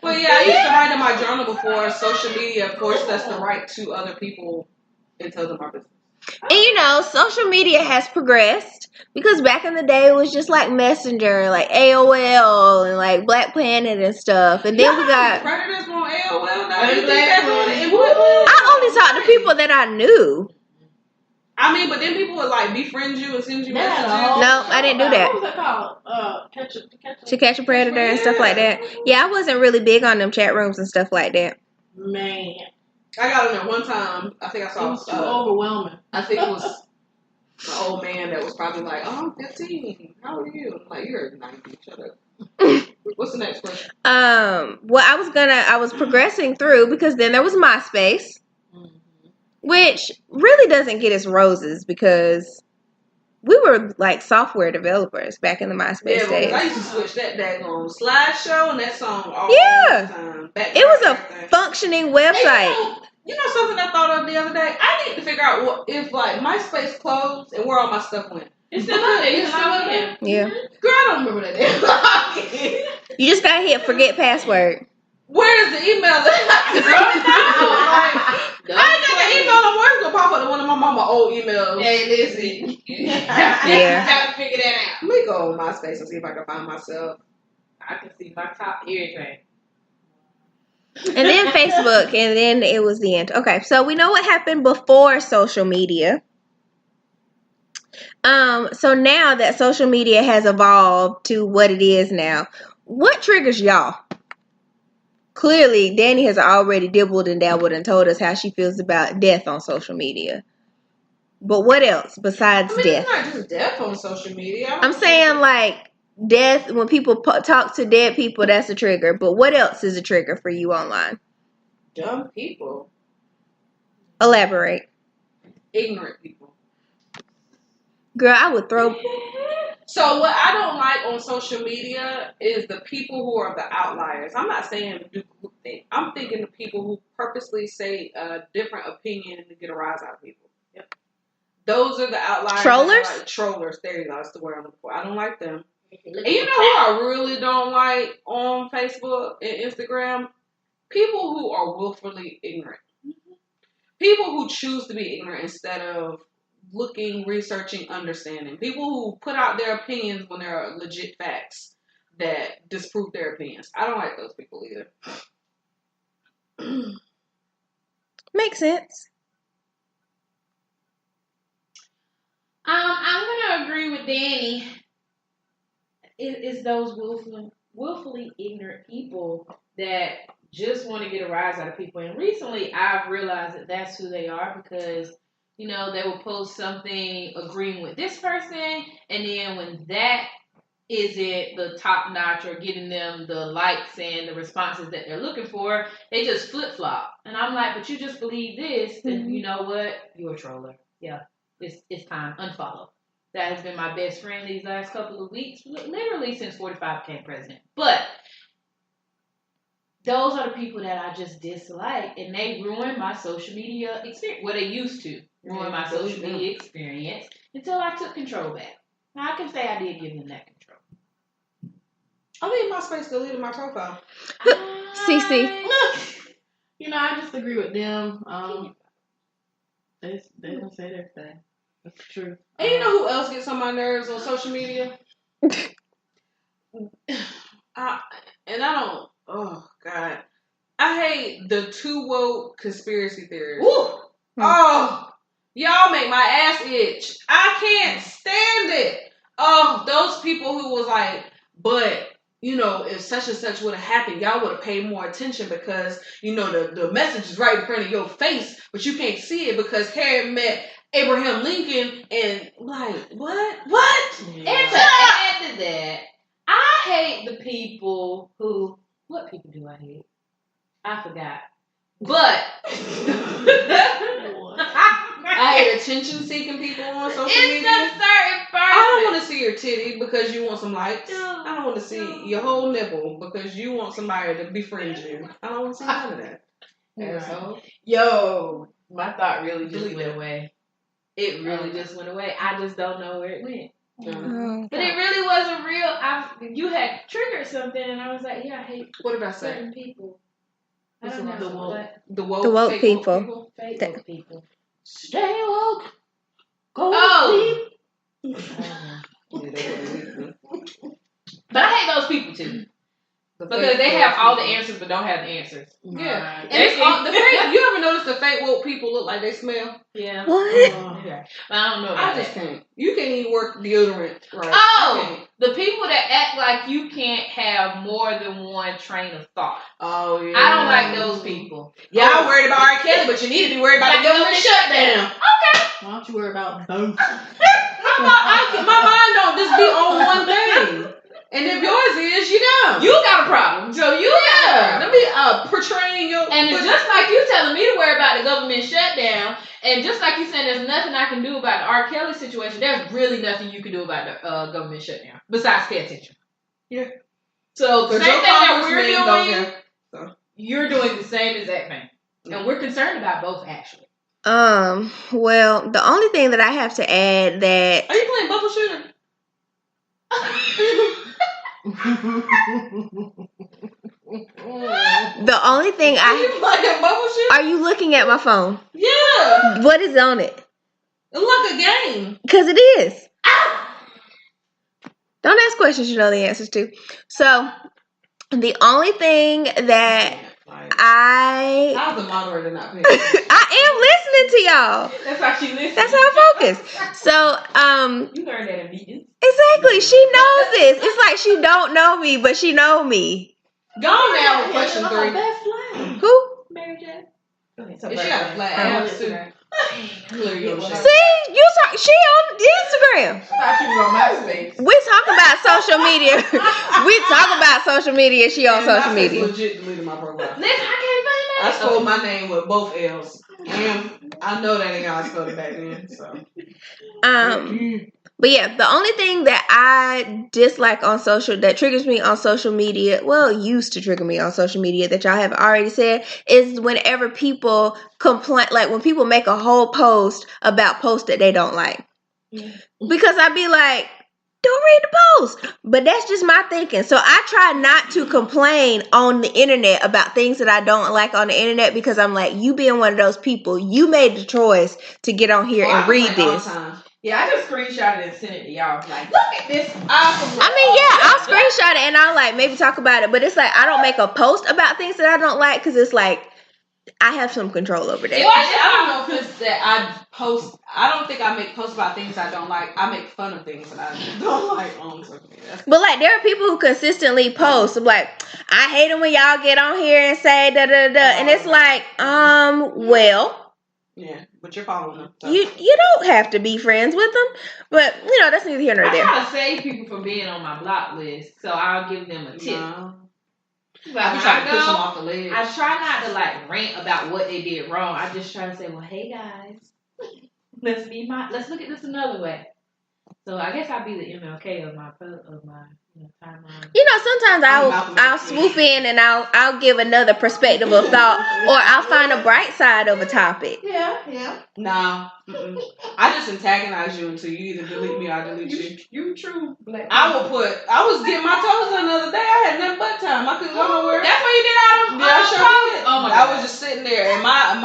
Well, yeah, I used to write in my journal before social media forced us to write to other people and tell them our business. And you know, social media has progressed because back in the day it was just like Messenger, like AOL and like Black Planet and stuff. And then we got Predators on AOL now. You think Black that's Planet. what? I only talked to people that I knew. I mean, but then people would like befriend you and send you They had a messages. whole No, I didn't do that. What was it called? To Catch a Predator and stuff like that. Yeah, I wasn't really big on them chat rooms and stuff like that. Man, I got on there one time. I think I it saw. was too overwhelming. I think it was an old man that was probably like, "Oh, I'm 15. How are you?" I'm like, "You're 90. Shut up." What's the next question? Well, I was progressing through because then there was MySpace, which really doesn't get us roses because we were like software developers back in the MySpace days. I used to switch that daggone slideshow and that song all Yeah. the time. It was a functioning website. Hey, you know something I thought of the other day? I need to figure out what if like MySpace closed and where all my stuff went. It's still up there. It's still up there. Yeah. Girl, I don't remember that damn login. You just gotta hit forget password. Where's the email? I ain't got the email on where's gonna pop up to one of my mama old emails. Hey, listen. Yeah. Gotta figure that out. Let me go on MySpace and see if I can find myself. I can see my top everything. And then Facebook, and then it was the end. Okay, so we know what happened before social media. So now that social media has evolved to what it is now, what triggers y'all? Clearly, Danny has already dibbled and dabbled and told us how she feels about death on social media. But what else besides death? It's not just death on social media. I'm saying like death, when people talk to dead people, that's a trigger. But what else is a trigger for you online? Dumb people. Elaborate. Ignorant people. Girl, I would throw... So what I don't like on social media is the people who are the outliers. I'm not saying do thing. I'm thinking the people who purposely say a different opinion to get a rise out of people. Yep. Those are the outliers. Trollers? Like, trollers. There you go. That's the word I'm looking for. I don't like them. And you know who I really don't like on Facebook and Instagram? People who are willfully ignorant. People who choose to be ignorant instead of looking, researching, understanding. People who put out their opinions when there are legit facts that disprove their opinions. I don't like those people either. Makes sense. I'm gonna agree with Danny. It's those willfully ignorant people that just want to get a rise out of people. And recently, I've realized that that's who they are because, you know, they will post something agreeing with this person, and then when that isn't the top notch or getting them the likes and the responses that they're looking for, they just flip flop. And I'm like, but you just believe this, and you know what? You're a troller. Yeah, it's time. Unfollow. That has been my best friend these last couple of weeks, literally since 45 became president. But those are the people that I just dislike, and they ruin my social media experience. Well, they used to ruin my social media experience until I took control back. Now, I can say I did give them that control. I think MySpace deleted my profile. CC. You know, I just agree with them. They don't say their thing. That's the truth. And you know who else gets on my nerves on social media? Oh, God. I hate the too woke conspiracy theories. Ooh. Oh, y'all make my ass itch. I can't stand it. Oh, those people who was like, but, you know, if such and such would have happened, y'all would have paid more attention because, you know, the message is right in front of your face, but you can't see it because Harry met Abraham Lincoln and, like, what? And to add to that, I hate the people who... What people do I hate? I forgot. But I hate attention-seeking people on social media. It's a certain person. I don't want to see your titty because you want some likes. I don't want to see your whole nipple because you want somebody to befriend you. I don't want to see none of that. Asshole. Yo, my thought really just went away. It really just went away. I just don't know where it went. Oh, But it really wasn't real. You had triggered something, and I was like, yeah, I hate What did I say? certain people. I What's don't the know. word? But The woke, The woke fake people. woke fake That- woke people. Stay woke. Go Oh. to sleep. Yeah, they wouldn't leave me. But I hate those people too. The Because fake they woke have all the people. answers but don't have the answers. Yeah. And They it's all, think- the fake, you ever notice the fake woke people look like they smell? Yeah. What? Yeah. But I don't know I about just that. can't. You can't even work deodorant right. Oh! I can't. The people that act like you can't have more than one train of thought. Oh, yeah. I don't like those people. Y'all worried about R. Kelly, but you need to be worried about the government shutdown. Why don't you worry about both? My mind don't just be on one thing. And if yours is, you don't. You got a problem. So you Yeah. got a Let me problem. portraying your. And it's just like you telling me to worry about the government shutdown, and just like you saying there's nothing I can do about the R. Kelly situation, there's really nothing you can do about the government shutdown besides pay attention. Yeah. So the Because same your thing that we're congressman don't doing, care. you're doing the same exact thing, and we're concerned about both actually. Well, the only thing that I have to add that Are you playing Bubble Shooter? the only thing Are you playing Bubble Shooter? are you looking at my phone? Yeah. What is on it? It's like a game. Because it is. Don't ask questions you know the answers to. So, the only thing that How's the moderator not paying? I am listening to y'all. That's why she listens. That's how I focus. So, You learned that in meetings. exactly. She knows this. It's like she don't know me, but she know me. Go on now with question 3. Best line. Who? Mary J. She got a flat ass too. Clear your shit. See, you talk. She on Instagram. I thought she was on MySpace. We talk about social media. We talk about social media. She on social media. Legit deleted my profile. Listen, I I can't find that. spelled my name with both L's. And I know that ain't how I spelled it back then. So. But yeah, the only thing that I dislike on social, that triggers me on social media, well, used to trigger me on social media that y'all have already said, is whenever people complain, like when people make a whole post about posts that they don't like. Because I'd be like, don't read the post. But that's just my thinking. So I try not to complain on the internet about things that I don't like on the internet because I'm like, you being one of those people, you made the choice to get on here and read this. Yeah, I just screenshotted and sent it to y'all. Like, look at this awesome. I mean, yeah, I'll screenshot it and I'll like maybe talk about it. But it's like I don't make a post about things that I don't like because it's like I have some control over that. Well, I don't know if it's that I post. I don't think I make posts about things I don't like. I make fun of things that I don't like on social media. But like there are people who consistently post like, I hate it when y'all get on here and say da da da, and it's like, well. Yeah, but you're following them. So. You don't have to be friends with them, but you know that's neither here nor there. I try to save people from being on my block list, so I'll give them a tip. No. But I be when trying to I push them go, off the ledge. I try not to like rant about what they did wrong. I just try to say, well, hey guys, let's look at this another way. So I guess I'll be the MLK of my timeline. You know, sometimes I'll swoop in and I'll give another perspective of thought, or I'll find a bright side of a topic. Yeah. No, I just antagonize you until you either delete me or I delete you. You true. I was getting my toes done the other day. I had nothing but time. I couldn't go nowhere. That's what you did out of Yeah, I sure did. Oh my I God. was just sitting there, and my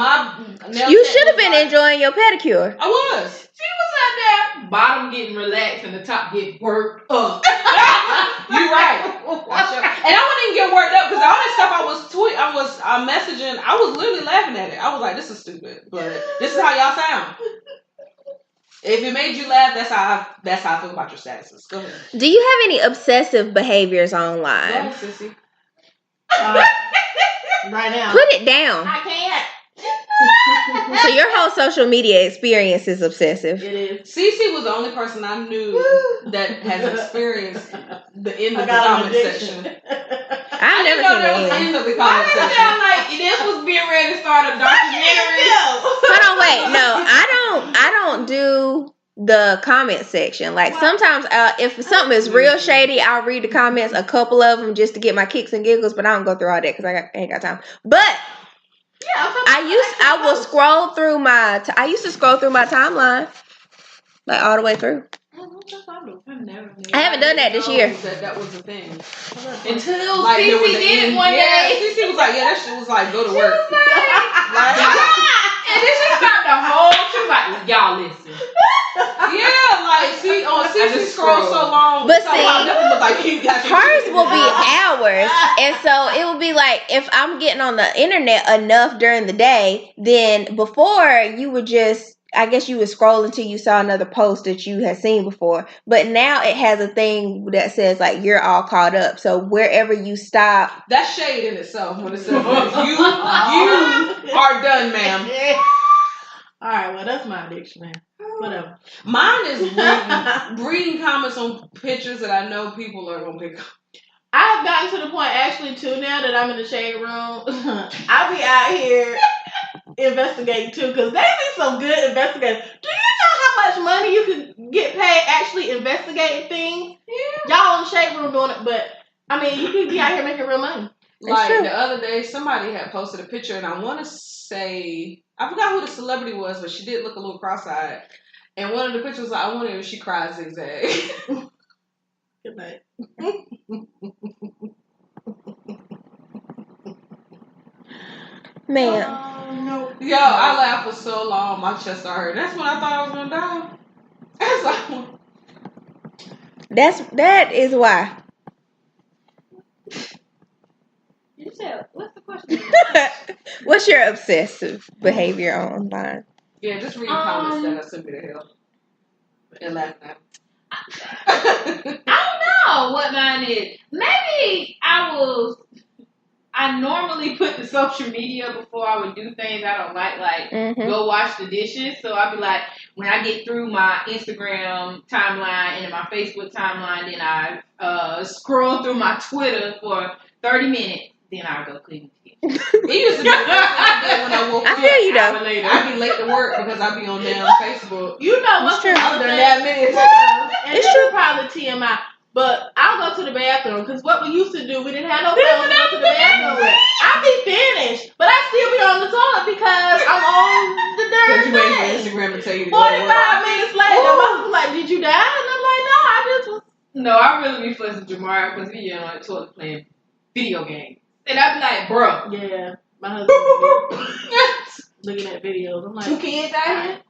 nail You tech should have was been like- enjoying your pedicure. I was. She was out there, bottom getting relaxed and the top getting worked up. You're right. And I wouldn't even get worked up because all that stuff I was messaging. I was literally laughing at it. I was like, "This is stupid," but this is how y'all sound. If it made you laugh, that's how I feel about your statuses. Go ahead. Do you have any obsessive behaviors Go online? ahead, sissy. Right now. Put it down. I can't. So your whole social media experience is obsessive. It is. Cece was the only person I knew that has experienced the end I of the got an comment addiction. section. I've never know seen that was the the end. end of the Why comment did it section. sound like this was being ready to start a documentary? Hold on, wait. No, I don't do the comment section. Like sometimes if something is real shady, I'll read the comments, a couple of them just to get my kicks and giggles, but I don't go through all that because I ain't got time. But I will scroll through I used to scroll through my timeline, like all the way through. I've never. I haven't done that this year. That was the thing. Until Like, there was Cece an did it end. one Yeah, day. Cece was like, yeah, that shit was like, go to work. Like, and then she stopped the whole. She was like, y'all listen. Yeah, like, see, on Cece scroll so long. But so see, long, nothing look like you got hers will be hours, and so it will be like if I'm getting on the internet enough during the day, then before you would just, I guess you would scroll until you saw another post that you had seen before. But now it has a thing that says like you're all caught up. So wherever you stop, that's shade in itself when it says that. You are done, ma'am. All right, well that's my addiction, man. Whatever. Mine is reading comments on pictures that I know people are gonna pick up. I've gotten to the point actually too now that I'm in the shade room. I'll be out here investigating too, because they be some good investigators. Do you know how much money you can get paid actually investigating things? Yeah. Y'all in the shade room doing it, but I mean you could be out here making real money. Like the other day, somebody had posted a picture, and I want to say, I forgot who the celebrity was, but she did look a little cross-eyed. And one of the pictures, I wonder if she cried zigzag. Good night. man. No. Yo, I laughed for so long, my chest started hurting. That's when I thought I was gonna die. That is why. You said, what's the question? What's your obsessive behavior online? Yeah, just reading comments that I sent me to hell and laughing at. I don't know what mine is. Maybe I normally put the social media before I would do things I don't like go wash the dishes. So I'd be like, when I get through my Instagram timeline and my Facebook timeline, then I scroll through my Twitter for 30 minutes, then I'll go clean the kitchen. It used to be the first thing I did when I woke up. I feel you though. I'd be late to work because I'd be on damn Facebook. You know what's true. I've done that many times. And it's true. Probably TMI. But I'll go to the bathroom because what we used to do, we didn't have no phone to go to the bathroom with. I'll be finished, but I still be on the toilet because I'm on the Because dirty you waiting for thing. Instagram to tell you to 45 go to work. minutes later, my mom was like, "Did you die?" And I'm like, "No, I just was." No, I really be fussing Jamar because he on the toilet playing video games. And I'd be like, bro. Yeah, my husband looking at videos. I'm like, 2 kids out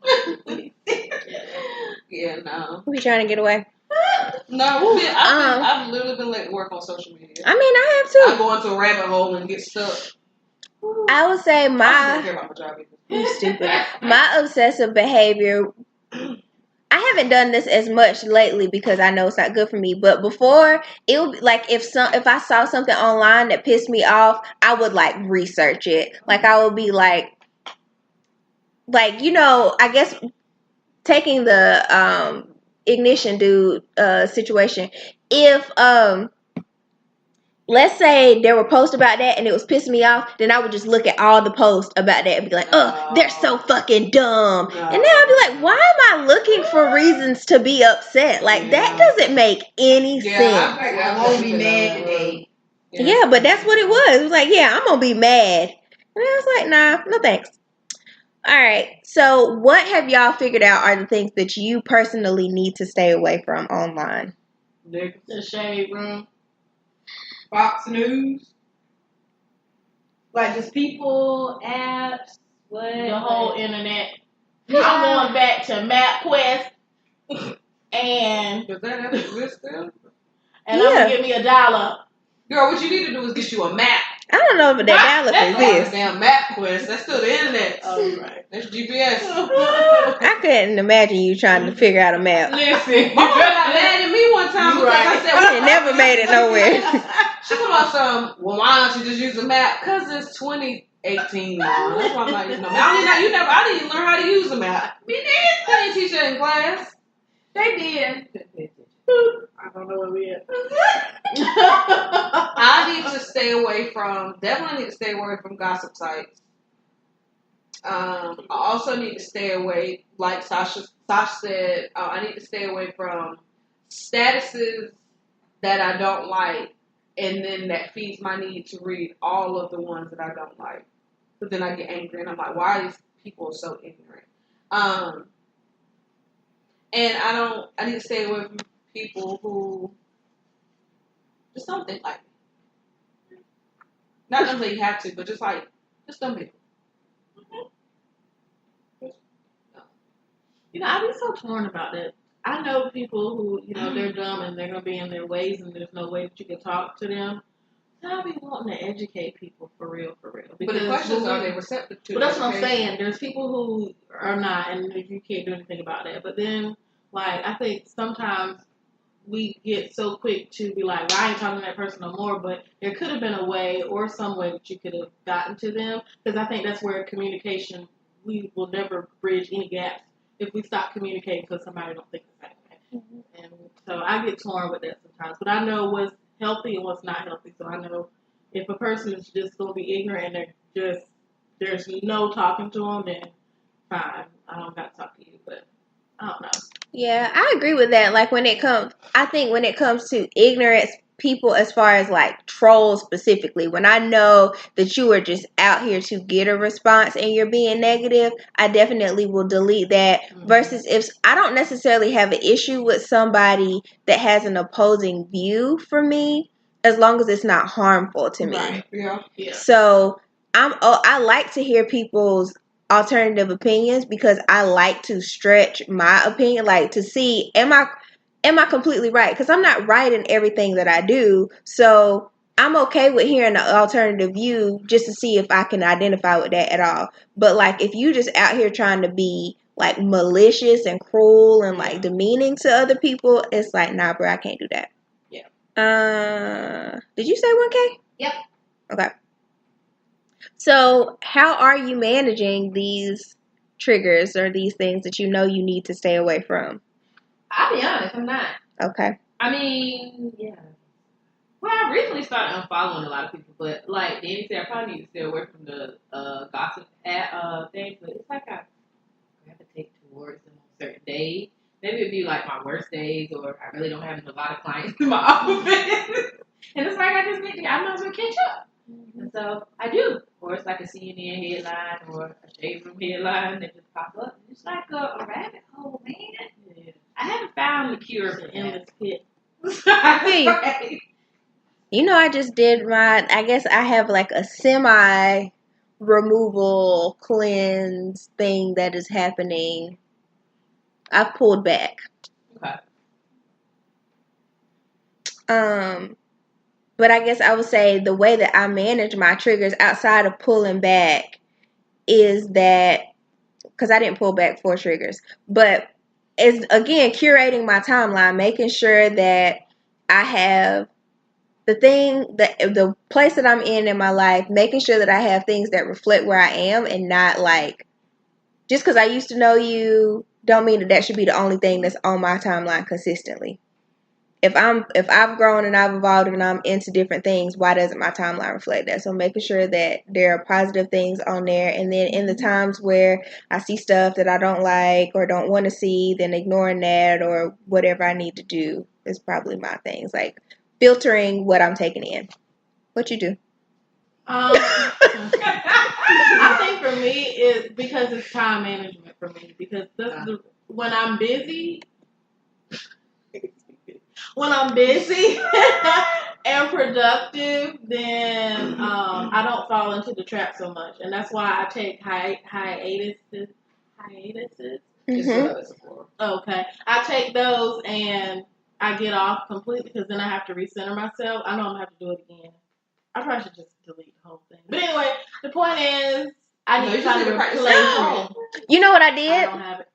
here? Yeah, no. We trying to get away. No, I've literally been late to work on social media. I mean, I have too. I go into a rabbit hole and get stuck. I would say I don't my care about my job either. you stupid. My obsessive behavior. I haven't done this as much lately because I know it's not good for me. But before, it would be like if I saw something online that pissed me off, I would like research it. Like I would be like I guess taking the ignition dude situation. If let's say there were posts about that and it was pissing me off, then I would just look at all the posts about that and be like, oh, they're so fucking dumb. And then I'd be like, why am I looking for reasons to be upset? Like, that doesn't make any sense. I won't be mad today. Yeah, but that's what it was. It was like, yeah, I'm going to be mad. And I was like, nah, no thanks. All right. So what have y'all figured out are the things that you personally need to stay away from online? the shade room. Fox News. Like just people, apps, what? The whole internet. I'm going back to MapQuest and Does that have to exist still? I'm gonna give me $1. Girl, what you need to do is get you a map. I don't know if that That's exists. damn MapQuest. That's still the internet. Oh, right. That's GPS. I couldn't imagine you trying to figure out a map. Listen. My mom got mad at me one time because I said, It never made it nowhere. She talking about well, why don't you just use a map? Because it's 2018 now. That's why I'm not using a map. I didn't even learn how to use a map. Me neither. They didn't teach that in class. They did. I don't know where we at. I need to stay away from gossip sites. I also need to stay away, like Sasha said, I need to stay away from statuses that I don't like, and then that feeds my need to read all of the ones that I don't like. But then I get angry, and I'm like, why are these people so ignorant? And I need to stay away from people who just don't think like me. Not that you have to, but just dumb people. I'd be so torn about that. I know people who, they're dumb and they're going to be in their ways and there's no way that you can talk to them. I'll be wanting to educate people for real. Because but the question is, are they receptive to it? But that's what I'm saying. There's people who are not, and you can't do anything about that. But then, I think sometimes we get so quick to be like, well, I ain't talking to that person no more. But there could have been a way or some way that you could have gotten to them. Because I think that's where communication, we will never bridge any gaps if we stop communicating because somebody don't think the same way. Mm-hmm. And so I get torn with that sometimes. But I know what's healthy and what's not healthy. So I know if a person is just going to be ignorant and there's no talking to them, then fine. I don't got to talk to you. But I don't know. Yeah, I agree with that. When it comes to ignorance, people as far as trolls specifically, when I know that you are just out here to get a response and you're being negative, I definitely will delete that. Mm-hmm. Versus if I don't necessarily have an issue with somebody that has an opposing view for me, as long as it's not harmful to me. Right. Yeah. So I like to hear people's alternative opinions because I like to stretch my opinion, to see am I completely right? Because I'm not right in everything that I do. So I'm okay with hearing the alternative view just to see if I can identify with that at all. But if you just out here trying to be malicious and cruel and demeaning to other people, it's nah, bro, I can't do that. Yeah. Did you say 1K? Yep. Okay. So how are you managing these triggers or these things that you need to stay away from? I'll be honest, I'm not. Okay. I mean, yeah. Well, I recently started unfollowing a lot of people, but Danny said, I probably need to stay away from the gossip things, but it's I gravitate towards them on certain days. Maybe it'd be my worst days, or I really don't have a lot of clients in my office. And it's I just think I might as well catch up. Mm-hmm. And so I do. Or it's a CNN headline or a shade room headline that just pop up. It's a rabbit hole, man. Yeah. I haven't found the cure for endless pit. I I just did I guess I have a semi removal cleanse thing that is happening. I've pulled back. Okay. But I guess I would say the way that I manage my triggers outside of pulling back is that, because I didn't pull back 4 triggers, but it's, again, curating my timeline, making sure that I have the place that I'm in my life, making sure that I have things that reflect where I am and not just because I used to know you, don't mean that should be the only thing that's on my timeline consistently. If I've grown and I've evolved and I'm into different things, why doesn't my timeline reflect that? So making sure that there are positive things on there, and then in the times where I see stuff that I don't like or don't want to see, then ignoring that or whatever I need to do is probably my things, filtering what I'm taking in. What you do? I think for me it's because it's time management for me, because when I'm busy and productive, then I don't fall into the trap so much, and that's why I take hiatuses. Mm-hmm. Okay, I take those and I get off completely, because then I have to recenter myself. I know I'm gonna have to do it again. I probably should just delete the whole thing. But anyway, the point is, I need to try to replace it. You know what I did? I don't have it.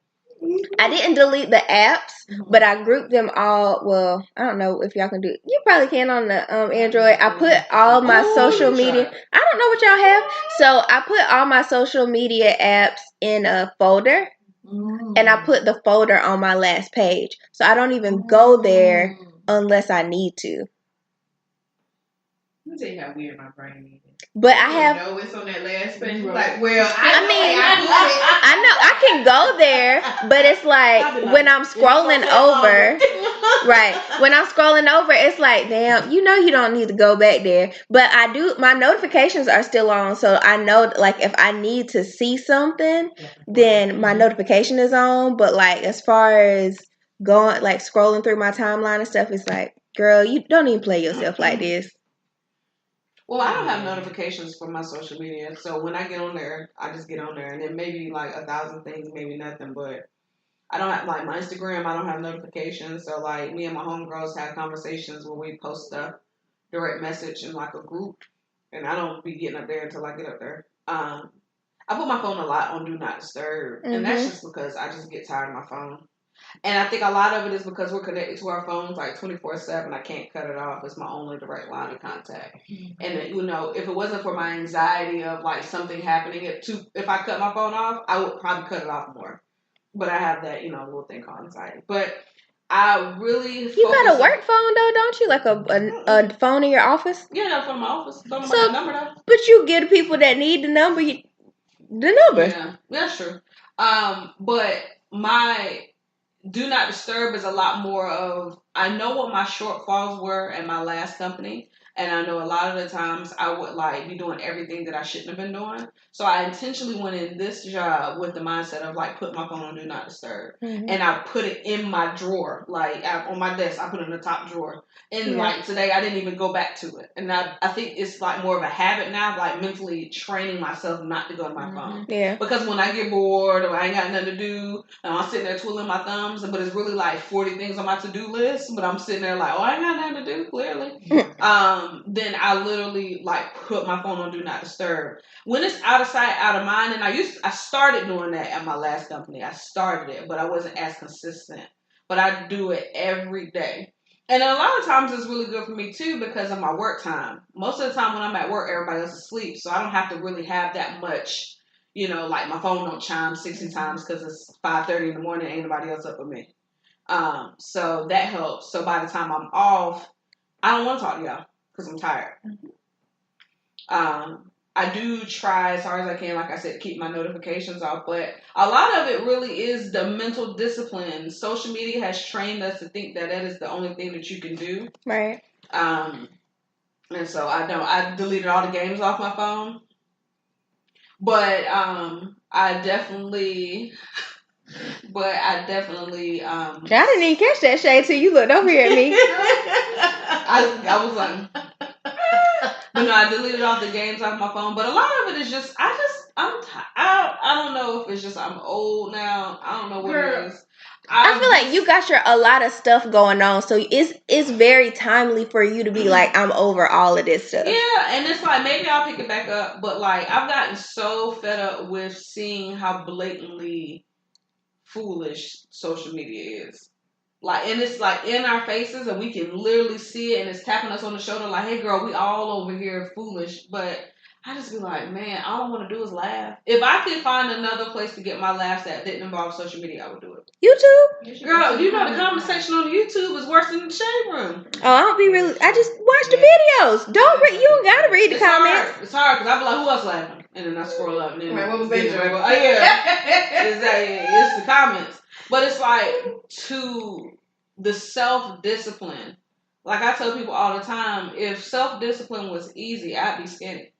I didn't delete the apps, but I grouped them all. Well, I don't know if y'all can do it. You probably can on the Android. I put all my social media. I don't know what y'all have. So I put all my social media apps in a folder, and I put the folder on my last page. So I don't even go there unless I need to. Let me tell you how weird my brain is. But I have. No, it's on that last page. Right. Well, I know I can go there, but it's like when I'm scrolling over, right? When I'm scrolling over, it's like, damn, you don't need to go back there. But I do. My notifications are still on, so I know, like, if I need to see something, then my notification is on. But like, as far as going, like, scrolling through my timeline and stuff, it's like, girl, you don't even play yourself like this. Well, I don't have notifications for my social media, so when I get on there, I just get on there, and then maybe like 1,000 things, maybe nothing, but I don't have, like, my Instagram, I don't have notifications, so like me and my homegirls have conversations where we post stuff, direct message in like a group, and I don't be getting up there until I get up there. I put my phone a lot on Do Not Disturb, and that's just because I just get tired of my phone. And I think a lot of it is because we're connected to our phones like 24/7. I can't cut it off. It's my only direct line of contact. And if it wasn't for my anxiety of like something happening, if I cut my phone off, I would probably cut it off more. But I have that little thing called anxiety. But I really got a work phone though, don't you? Like a phone in your office? Yeah, from my office. Don't know my number though. But you give people that need the number the number. Yeah, that's true. But my Do Not Disturb is a lot more of, I know what my shortfalls were at my last company, and I know a lot of the times I would like be doing everything that I shouldn't have been doing. So I intentionally went in this job with the mindset of like put my phone on Do Not Disturb, and I put it in my drawer, like on my desk. I put it in the top drawer, and like today I didn't even go back to it. And I think it's like more of a habit now, like mentally training myself not to go to my phone. Yeah. Because when I get bored or I ain't got nothing to do, and I'm sitting there twiddling my thumbs, but it's really like 40 things on my to-do list, but I'm sitting there like, I ain't got nothing to do, clearly. Then I literally like put my phone on Do Not Disturb. When it's out of sight, out of mind, and I started doing that at my last company. I started it, but I wasn't as consistent. But I do it every day. And a lot of times it's really good for me too because of my work time. Most of the time when I'm at work, everybody else is asleep, so I don't have to really have that much, like my phone don't chime 60 times because it's 5:30 in the morning, ain't nobody else up with me. So that helps. So by the time I'm off, I don't want to talk to y'all because I'm tired. I do try as hard as I can, like I said, to keep my notifications off, but a lot of it really is the mental discipline. Social media has trained us to think that is the only thing that you can do. Right. And so I deleted all the games off my phone. But I definitely I didn't even catch that shade till you looked over here at me. I was like, but no, I deleted all the games off my phone. But a lot of it is just, I don't know if it's just I'm old now. I don't know what it is. I feel like you got a lot of stuff going on, so it's very timely for you to be like, I'm over all of this stuff. Yeah, and it's like maybe I'll pick it back up, but like I've gotten so fed up with seeing how blatantly foolish social media is. Like, and it's like in our faces, and we can literally see it, and it's tapping us on the shoulder, like, "Hey, girl, we all over here foolish." But I just be like, man, all I want to do is laugh. If I could find another place to get my laughs that didn't involve social media, I would do it. YouTube? Girl, you know the comment section on YouTube is worse than the shade room. Oh, I don't be really. I just watch the videos. You don't gotta read the comments. It's hard because I be like, who else laughing? And then I scroll up. And then what was they doing? Oh, yeah. It's the comments. But it's like to the self-discipline. Like I tell people all the time, if self-discipline was easy, I'd be skinny.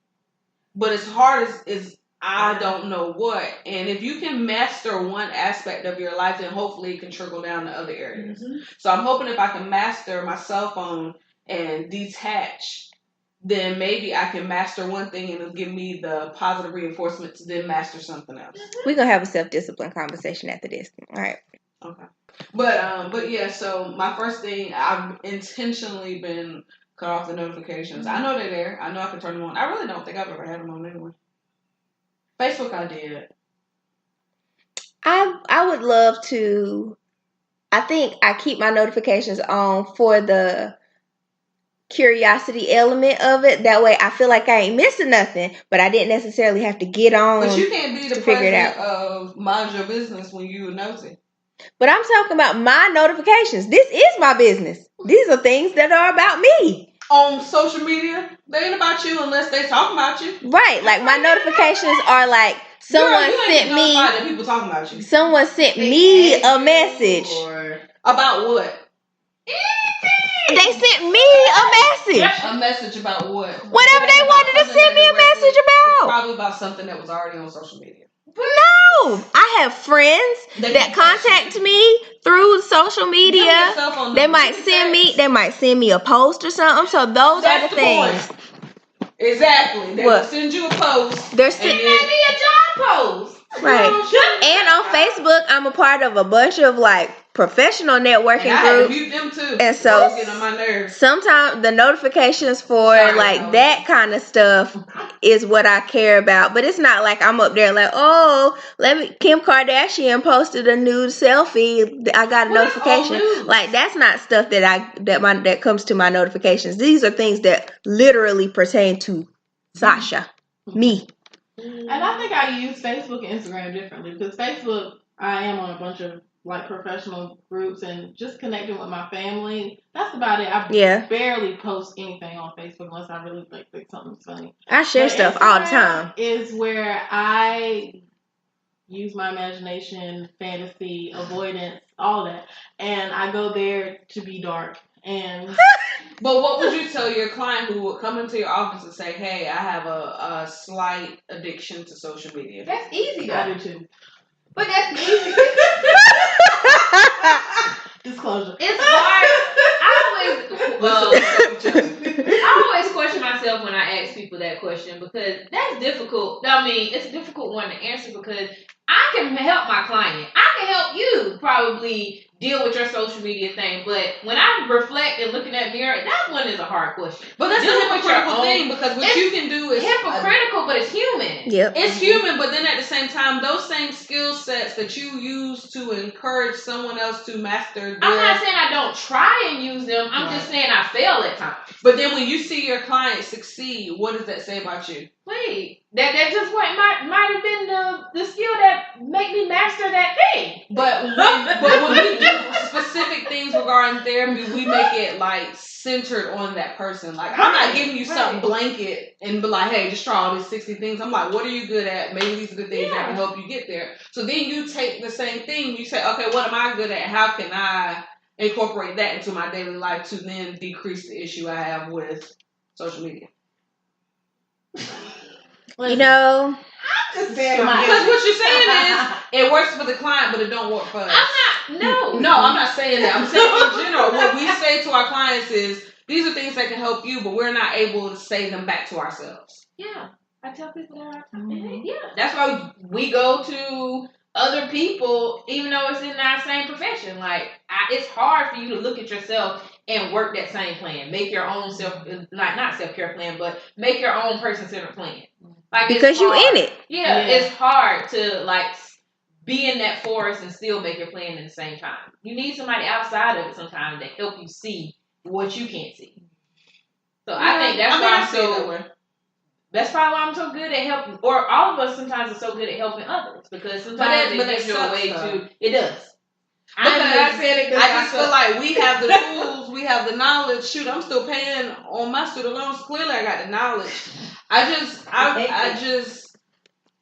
But as hard as I don't know what. And if you can master one aspect of your life, then hopefully it can trickle down to other areas. Mm-hmm. So I'm hoping if I can master my cell phone and detach, then maybe I can master one thing and it'll give me the positive reinforcement to then master something else. We're going to have a self-discipline conversation after this. All right. Okay. But yeah, so my first thing, I've intentionally been cut off the notifications. I know they're there. I know I can turn them on. I really don't think I've ever had them on anyway. Facebook, I did. I would love to. I think I keep my notifications on for the curiosity element of it. That way I feel like I ain't missing nothing, but I didn't necessarily have to get on. But you can't be the president of mind your business when you nosy. But I'm talking about my notifications. This is my business. These are things that are about me. on social media, they ain't about you unless they talking about you. Right. Like my notifications are like someone You sent me. that people talking about you. Someone sent me a message. Or about what? They sent me a message. A message about what? Whatever they wanted to send me a message about. Probably about something that was already on social media. No, I have friends that contact me through social media. They might send me a post or something. So those are the things. Point. Exactly. They will send you a post. They're sending me a job post. Right. And on Facebook, I'm a part of a bunch of like professional networking and groups. I mute them too. And so getting on my nerves. Sometimes the notifications for that kind of stuff is what I care about. But it's not like I'm up there like, oh, Kim Kardashian posted a nude selfie. I got a notification. Like that's not stuff that comes to my notifications. These are things that literally pertain to Sasha, me. And I think I use Facebook and Instagram differently because Facebook, I am on a bunch of like professional groups and just connecting with my family. That's about it. I barely post anything on Facebook unless I really think something's funny. I share stuff all the time. Is where I use my imagination, fantasy, avoidance, all that, and I go there to be dark. And but what would you tell your client who would come into your office and say, "Hey, I have a slight addiction to social media"? That's easy, though. I do too. But that's easy. Disclosure. It's hard. I always question myself when I ask people that question because that's difficult. I mean, it's a difficult one to answer because I can help my client. I can help you probably deal with your social media thing. But when I reflect and look in that mirror, that one is a hard question. But that's a hypocritical thing because what you can do is hypocritical, but it's human. Yep. It's human, but then at the same time, those same skill sets that you use to encourage someone else to master. I'm not saying I don't try and use them. I'm just saying I fail at times. But then when you see your client succeed, what does that say about you? Wait, that just what might have been the skill that make me master that thing. But when we do specific things regarding therapy, we make it like centered on that person. Like I'm not giving you something blanket and be like, hey, just try all these 60 things. I'm like, what are you good at? Maybe these are the things that can help you get there. So then you take the same thing. You say, okay, what am I good at? How can I incorporate that into my daily life to then decrease the issue I have with social media? You know, because what you're saying is it works for the client, but it don't work for us. I'm not saying that. I'm saying in general, what we say to our clients is these are things that can help you, but we're not able to say them back to ourselves. Yeah, I tell people that. Yeah, that's why we go to other people, even though it's in our same profession. Like it's hard for you to look at yourself and work that same plan. Make your own not self-care plan, but make your own person-centered plan. Like because you in it. Yeah, it's hard to like be in that forest and still make your plan at the same time. You need somebody outside of it sometimes to help you see what you can't see. So I think that's that's probably why I'm so good at helping, or all of us sometimes are so good at helping others because sometimes it gives you a way to. It does. I just feel like we have the tools, we have the knowledge. Shoot, I'm still paying on my student loans. Clearly, I got the knowledge. I just,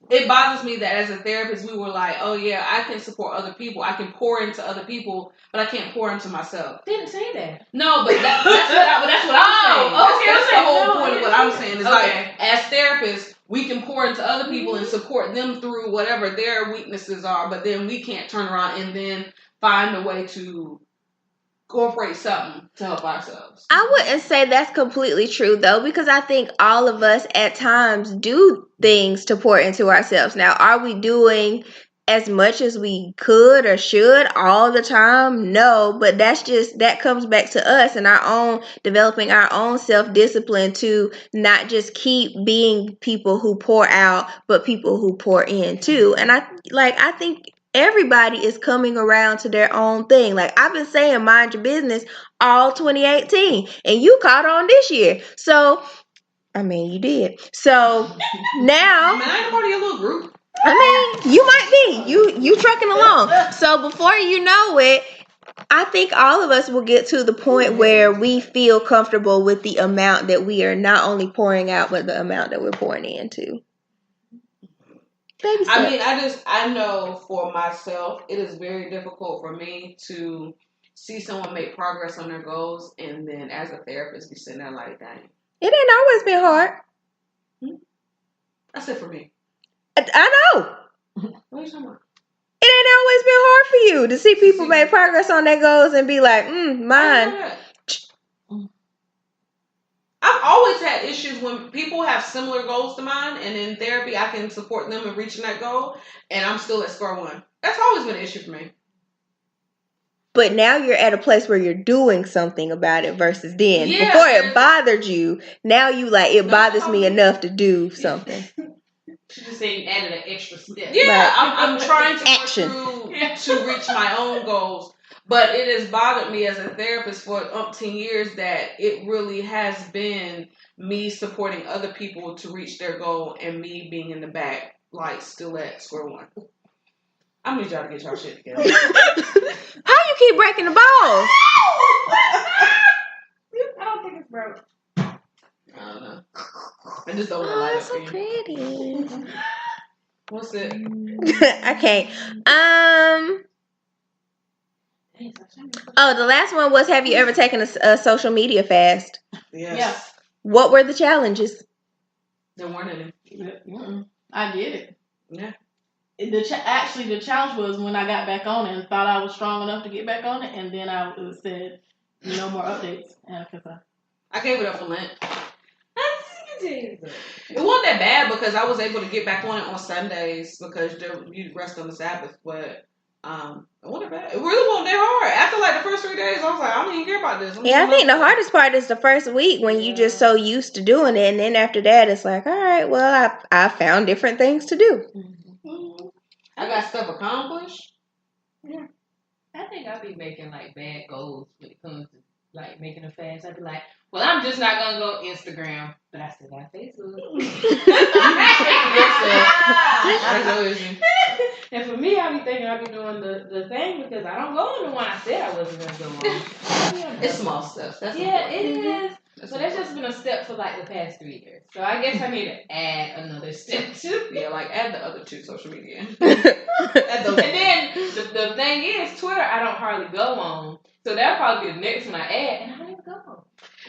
it bothers me that as a therapist, we were like, oh yeah, I can support other people. I can pour into other people, but I can't pour into myself. Didn't say that. No, but that's what I'm saying. That's the whole point of what I'm saying. Is like, as therapists, we can pour into other people and support them through whatever their weaknesses are, but then we can't turn around and then find a way to incorporate something to help ourselves. I wouldn't say that's completely true though, because I think all of us at times do things to pour into ourselves. Now, are we doing as much as we could or should all the time? No, but that comes back to us and our own developing our own self-discipline to not just keep being people who pour out, but people who pour in too. And I think everybody is coming around to their own thing. Like I've been saying, mind your business all 2018, and you caught on this year. So, I mean, you did. So now, I ain't part of your little group. I mean, you might be. You trucking along. So before you know it, I think all of us will get to the point where we feel comfortable with the amount that we are not only pouring out, but the amount that we're pouring into. Baby steps. I mean, I know for myself, it is very difficult for me to see someone make progress on their goals, and then as a therapist, be sitting there like, dang. It ain't always been hard. That's it for me. I know. What are you talking about? It ain't always been hard for you to see people make progress on their goals and be like, mine. I've always had issues when people have similar goals to mine, and in therapy, I can support them in reaching that goal, and I'm still at square one. That's always been an issue for me. But now you're at a place where you're doing something about it versus then. Yeah, Before it bothered you, now you like, it bothers me enough to do something. She just said you added an extra step. Yeah, Right. I'm trying to Action. work through to reach my own goals. But it has bothered me as a therapist for umpteen years that it really has been me supporting other people to reach their goal and me being in the back, like still at square one. I need y'all to get y'all shit together. How you keep breaking the balls? I don't think it's broke. I don't know. I just don't Oh, like that's so it. pretty. What's it? I can't. Oh, the last one was, have you ever taken a social media fast? Yes. Yeah. What were the challenges? There weren't any. I did it. Yeah. Actually, the challenge was when I got back on it and thought I was strong enough to get back on it, and then it said no more updates. And I gave it up for Lent. It wasn't that bad because I was able to get back on it on Sundays because you rest on the Sabbath, but it wasn't bad. It really wasn't that hard. After like the first 3 days, I was like, I don't even care about this. Yeah, I think the hardest part is the first week when you just so used to doing it, and then after that, it's like, all right, well, I found different things to do. I got stuff accomplished. Yeah. I think I'll be making like bad goals when it comes to like making a fast. I'd be like, well, I'm just not gonna go Instagram, but I still got Facebook. And for me, I'll be thinking I'll be doing the thing because I don't go on the one I said I wasn't gonna go on. It's small stuff. That's it important. is. So that's just been a step for like the past 3 years. So I guess I need to add another step too. Yeah, like add the other 2 social media. And then the thing is, Twitter I don't hardly go on. So that'll probably be the next one I add, and I don't even go on.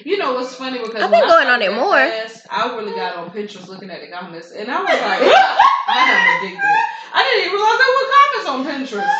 You know what's funny because I've been going on it started more. fast, I really got on Pinterest looking at the comments, and I was like, I am addicted. I didn't even realize there were comments on Pinterest.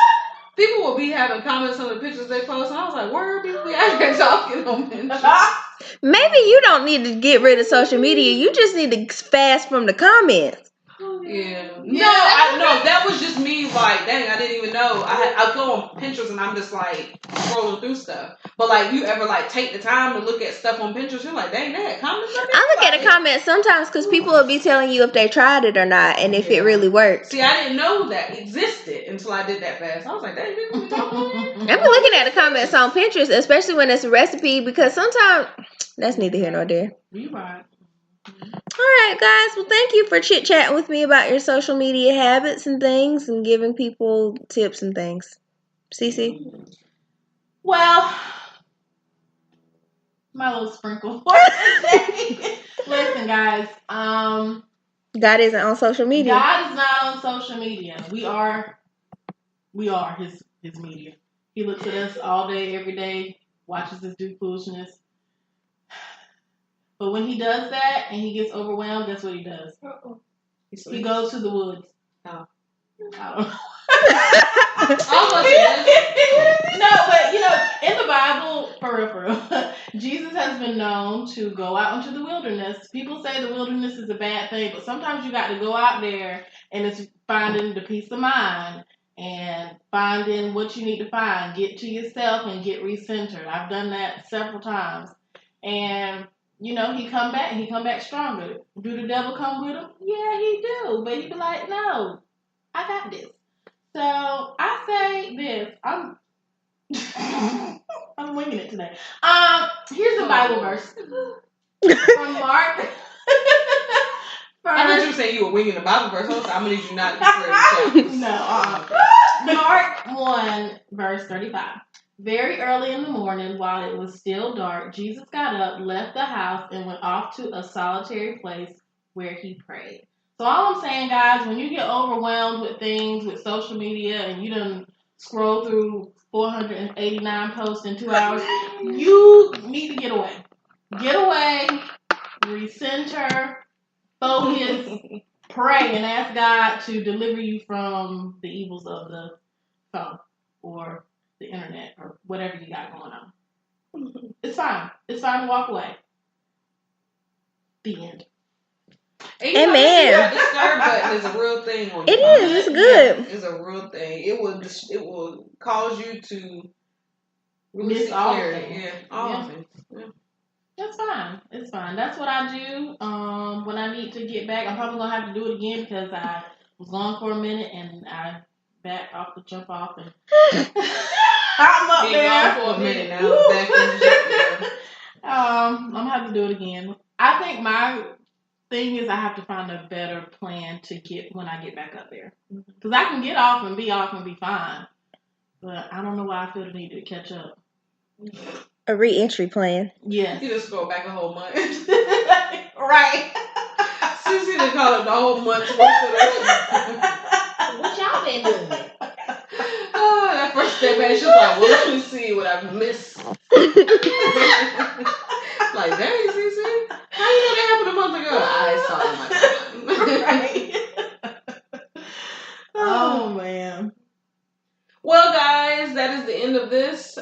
People will be having comments on the pictures they post, and I was like, where people be out here talking on Pinterest? Maybe you don't need to get rid of social media. You just need to fast from the comments. Yeah. No, that was just me. Like, dang, I didn't even know. I go on Pinterest and I'm just like scrolling through stuff. But like, you ever like take the time to look at stuff on Pinterest? You're like, dang, that comments. I look at the comments sometimes because people will be telling you if they tried it or not and if it really worked. See, I didn't know that existed until I did that fast. I was like, dang, people be talking on it. I've been looking at the comments on Pinterest, especially when it's a recipe, because sometimes that's neither here nor there. You right. All right, guys. Well, thank you for chit-chatting with me about your social media habits and things and giving people tips and things. Cece? Well, my little sprinkle. Listen, guys. God isn't on social media. God is not on social media. We are his media. He looks at us all day, every day, watches us do foolishness. But when he does that and he gets overwhelmed, guess what he does? He goes to the woods. Oh. I don't know. No, but in the Bible, for real, Jesus has been known to go out into the wilderness. People say the wilderness is a bad thing, but sometimes you got to go out there and it's finding the peace of mind and finding what you need to find. Get to yourself and get recentered. I've done that several times. And he come back stronger. Do the devil come with him? Yeah, he do. But he be like, no, I got this. So I say this. I'm winging it today. Here's a Bible verse from Mark. I heard you say you were winging the Bible verse. I'm gonna need you not to swear. No. Mark 1 verse 35. Very early in the morning, while it was still dark, Jesus got up, left the house, and went off to a solitary place where he prayed. So all I'm saying, guys, when you get overwhelmed with things, with social media, and you done scroll through 489 posts in 2 hours, you need to get away. Get away, recenter, focus, pray, and ask God to deliver you from the evils of the phone or the internet or whatever you got going on. It's fine. It's fine to walk away. The end. And Amen. That disturb button is a real thing on It your phone. is. It's good. Yeah, it's a real thing. It will cause you to really Miss see all clarity. things. Yeah, all Yeah. of it. Yeah. That's fine. It's fine. That's what I do. When I need to get back, I'm probably gonna have to do it again because I was gone for a minute and I back off the jump off and I'm up Been there gone for a minute now. Back in the I'm gonna have to do it again. I think my thing is I have to find a better plan to get when I get back up there because I can get off and be fine, but I don't know why I feel the need to catch up. A re-entry plan. Yes. You just go back a whole month. Right. Sissy didn't call it the whole month's worth of it. What y'all been doing? Oh, that first step back, she was like, well, let me see what I've missed. Like, dang, Sissy, how you know that happened a month ago? I saw it on my phone. Right. Oh, man. Well, guys, that is the end of this.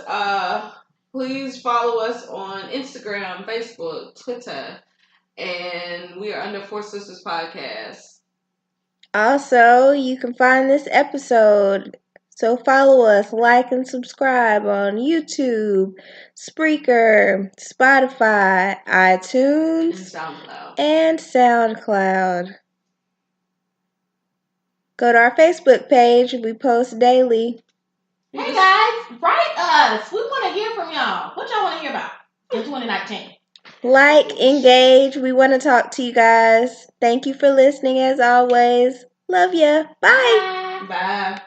Please follow us on Instagram, Facebook, Twitter, and we are under Four Sisters Podcast. Also, you can find this episode. So follow us, like, and subscribe on YouTube, Spreaker, Spotify, And iTunes, SoundCloud. and SoundCloud. Go to our Facebook page. We post daily. Hey, guys, write us. We want to hear from y'all. What y'all want to hear about in 2019? Like, engage. We want to talk to you guys. Thank you for listening as always. Love ya. Bye. Bye.